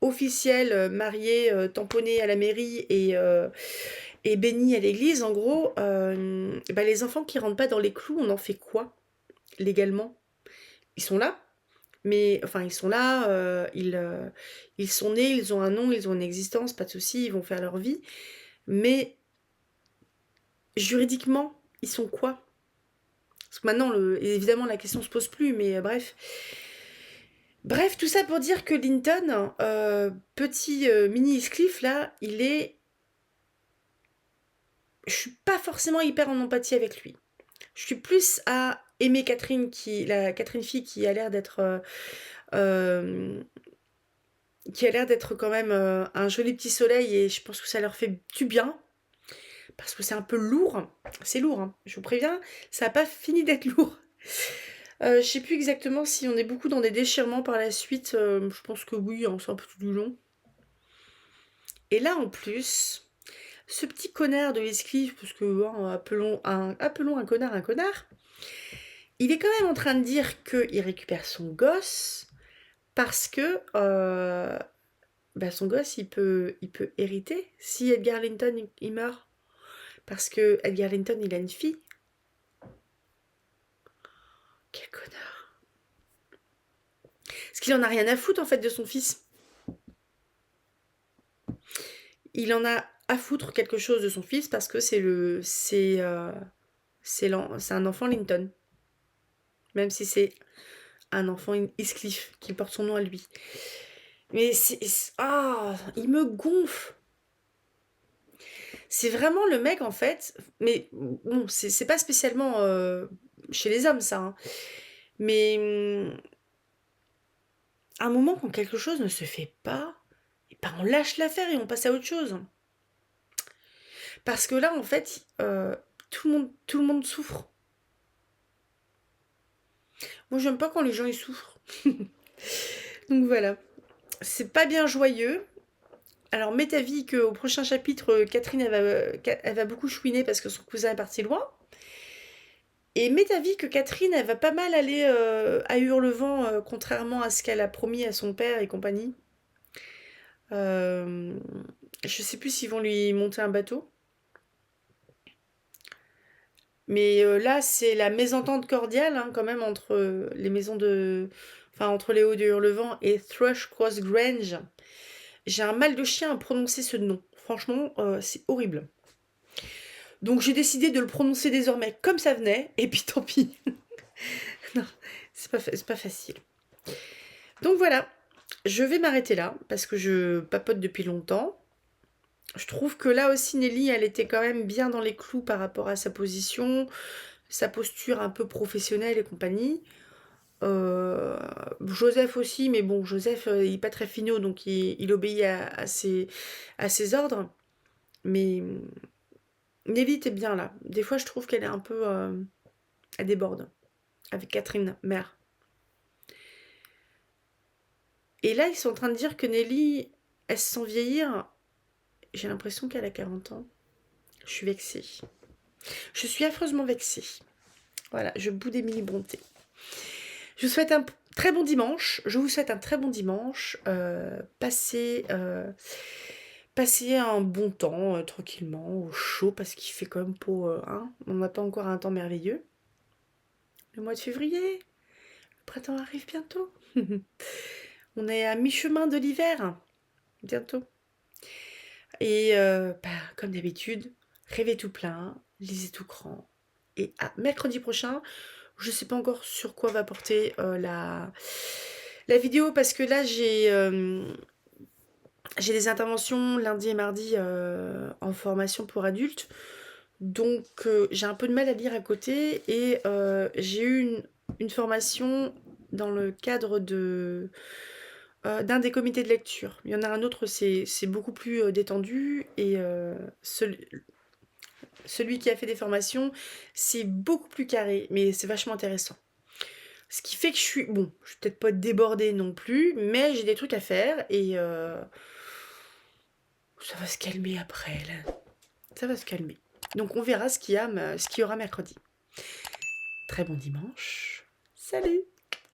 officielles, mariées, tamponnées à la mairie et bénies à l'église, en gros, bah, les enfants qui rentrent pas dans les clous, on en fait quoi légalement? Ils sont là, mais enfin ils sont là, ils sont nés, ils ont un nom, ils ont une existence, pas de souci, ils vont faire leur vie. Mais juridiquement, ils sont quoi? Parce que maintenant, évidemment, la question se pose plus, mais bref. Bref, tout ça pour dire que Linton, petit mini Heathcliff, là, il est. Je suis pas forcément hyper en empathie avec lui. Je suis plus à aimer Catherine, la Catherine fille qui a l'air d'être quand même un joli petit soleil, et je pense que ça leur fait du bien parce que c'est un peu lourd. C'est lourd, hein, je vous préviens, ça n'a pas fini d'être lourd. Je sais plus exactement si on est beaucoup dans des déchirements par la suite. Je pense que oui, hein, c'est un peu tout du long. Et là en plus, ce petit connard de Heathcliff, parce que hein, appelons un connard un connard, il est quand même en train de dire qu'il récupère son gosse parce que bah, son gosse il peut hériter si Edgar Linton il meurt. Parce que Edgar Linton il a une fille. Quel connard. Parce qu'il en a rien à foutre en fait de son fils. Il en a à foutre quelque chose de son fils parce que c'est un enfant Linton. Même si c'est un enfant Heathcliff qui porte son nom à lui. Mais il me gonfle. C'est vraiment le mec en fait. Mais bon, c'est pas spécialement chez les hommes ça. Hein. Mais à un moment quand quelque chose ne se fait pas, et ben on lâche l'affaire et on passe à autre chose. Parce que là en fait, tout le monde souffre. Moi j'aime pas quand les gens ils souffrent. Donc voilà. C'est pas bien joyeux. Alors mets ta vie qu'au prochain chapitre, Catherine elle va beaucoup chouiner parce que son cousin est parti loin. Et mets ta vie que Catherine elle va pas mal aller à Hurlevent, contrairement à ce qu'elle a promis à son père et compagnie. Euh, je sais plus s'ils vont lui monter un bateau. Mais là c'est la mésentente cordiale hein, quand même entre les maisons de... Enfin entre les Hauts de Hurlevent et Thrushcross Grange. J'ai un mal de chien à prononcer ce nom. Franchement, c'est horrible. Donc j'ai décidé de le prononcer désormais comme ça venait, et puis tant pis. Non, c'est pas facile. Donc voilà, je vais m'arrêter là, parce que je papote depuis longtemps. Je trouve que là aussi, Nelly, elle était quand même bien dans les clous par rapport à sa position, sa posture un peu professionnelle et compagnie. Joseph aussi, mais bon, Joseph, il est pas très finot, donc il obéit à ses ordres. Mais Nelly était bien là. Des fois, je trouve qu'elle est un peu... elle déborde. Avec Catherine, mère. Et là, ils sont en train de dire que Nelly, elle se sent vieillir. J'ai l'impression qu'elle a 40 ans. Je suis vexée. Je suis affreusement vexée. Voilà, je boude d'Émilie Brontë. Je vous souhaite un très bon dimanche. Je vous souhaite un très bon dimanche. Passez un bon temps, tranquillement, au chaud, parce qu'il fait quand même pas... hein, on n'a pas encore un temps merveilleux. Le mois de février. Le printemps arrive bientôt. On est à mi-chemin de l'hiver. Bientôt. Et comme d'habitude, rêvez tout plein, lisez tout grand. Et à mercredi prochain, je ne sais pas encore sur quoi va porter la vidéo, parce que là j'ai des interventions lundi et mardi en formation pour adultes. Donc j'ai un peu de mal à lire à côté, et j'ai eu une formation dans le cadre d'un des comités de lecture. Il y en a un autre, c'est beaucoup plus détendu, et celui qui a fait des formations, c'est beaucoup plus carré, mais c'est vachement intéressant. Ce qui fait que je suis peut-être pas débordée non plus, mais j'ai des trucs à faire, et ça va se calmer après, là. Ça va se calmer. Donc on verra ce qu'il y aura mercredi. Très bon dimanche. Salut!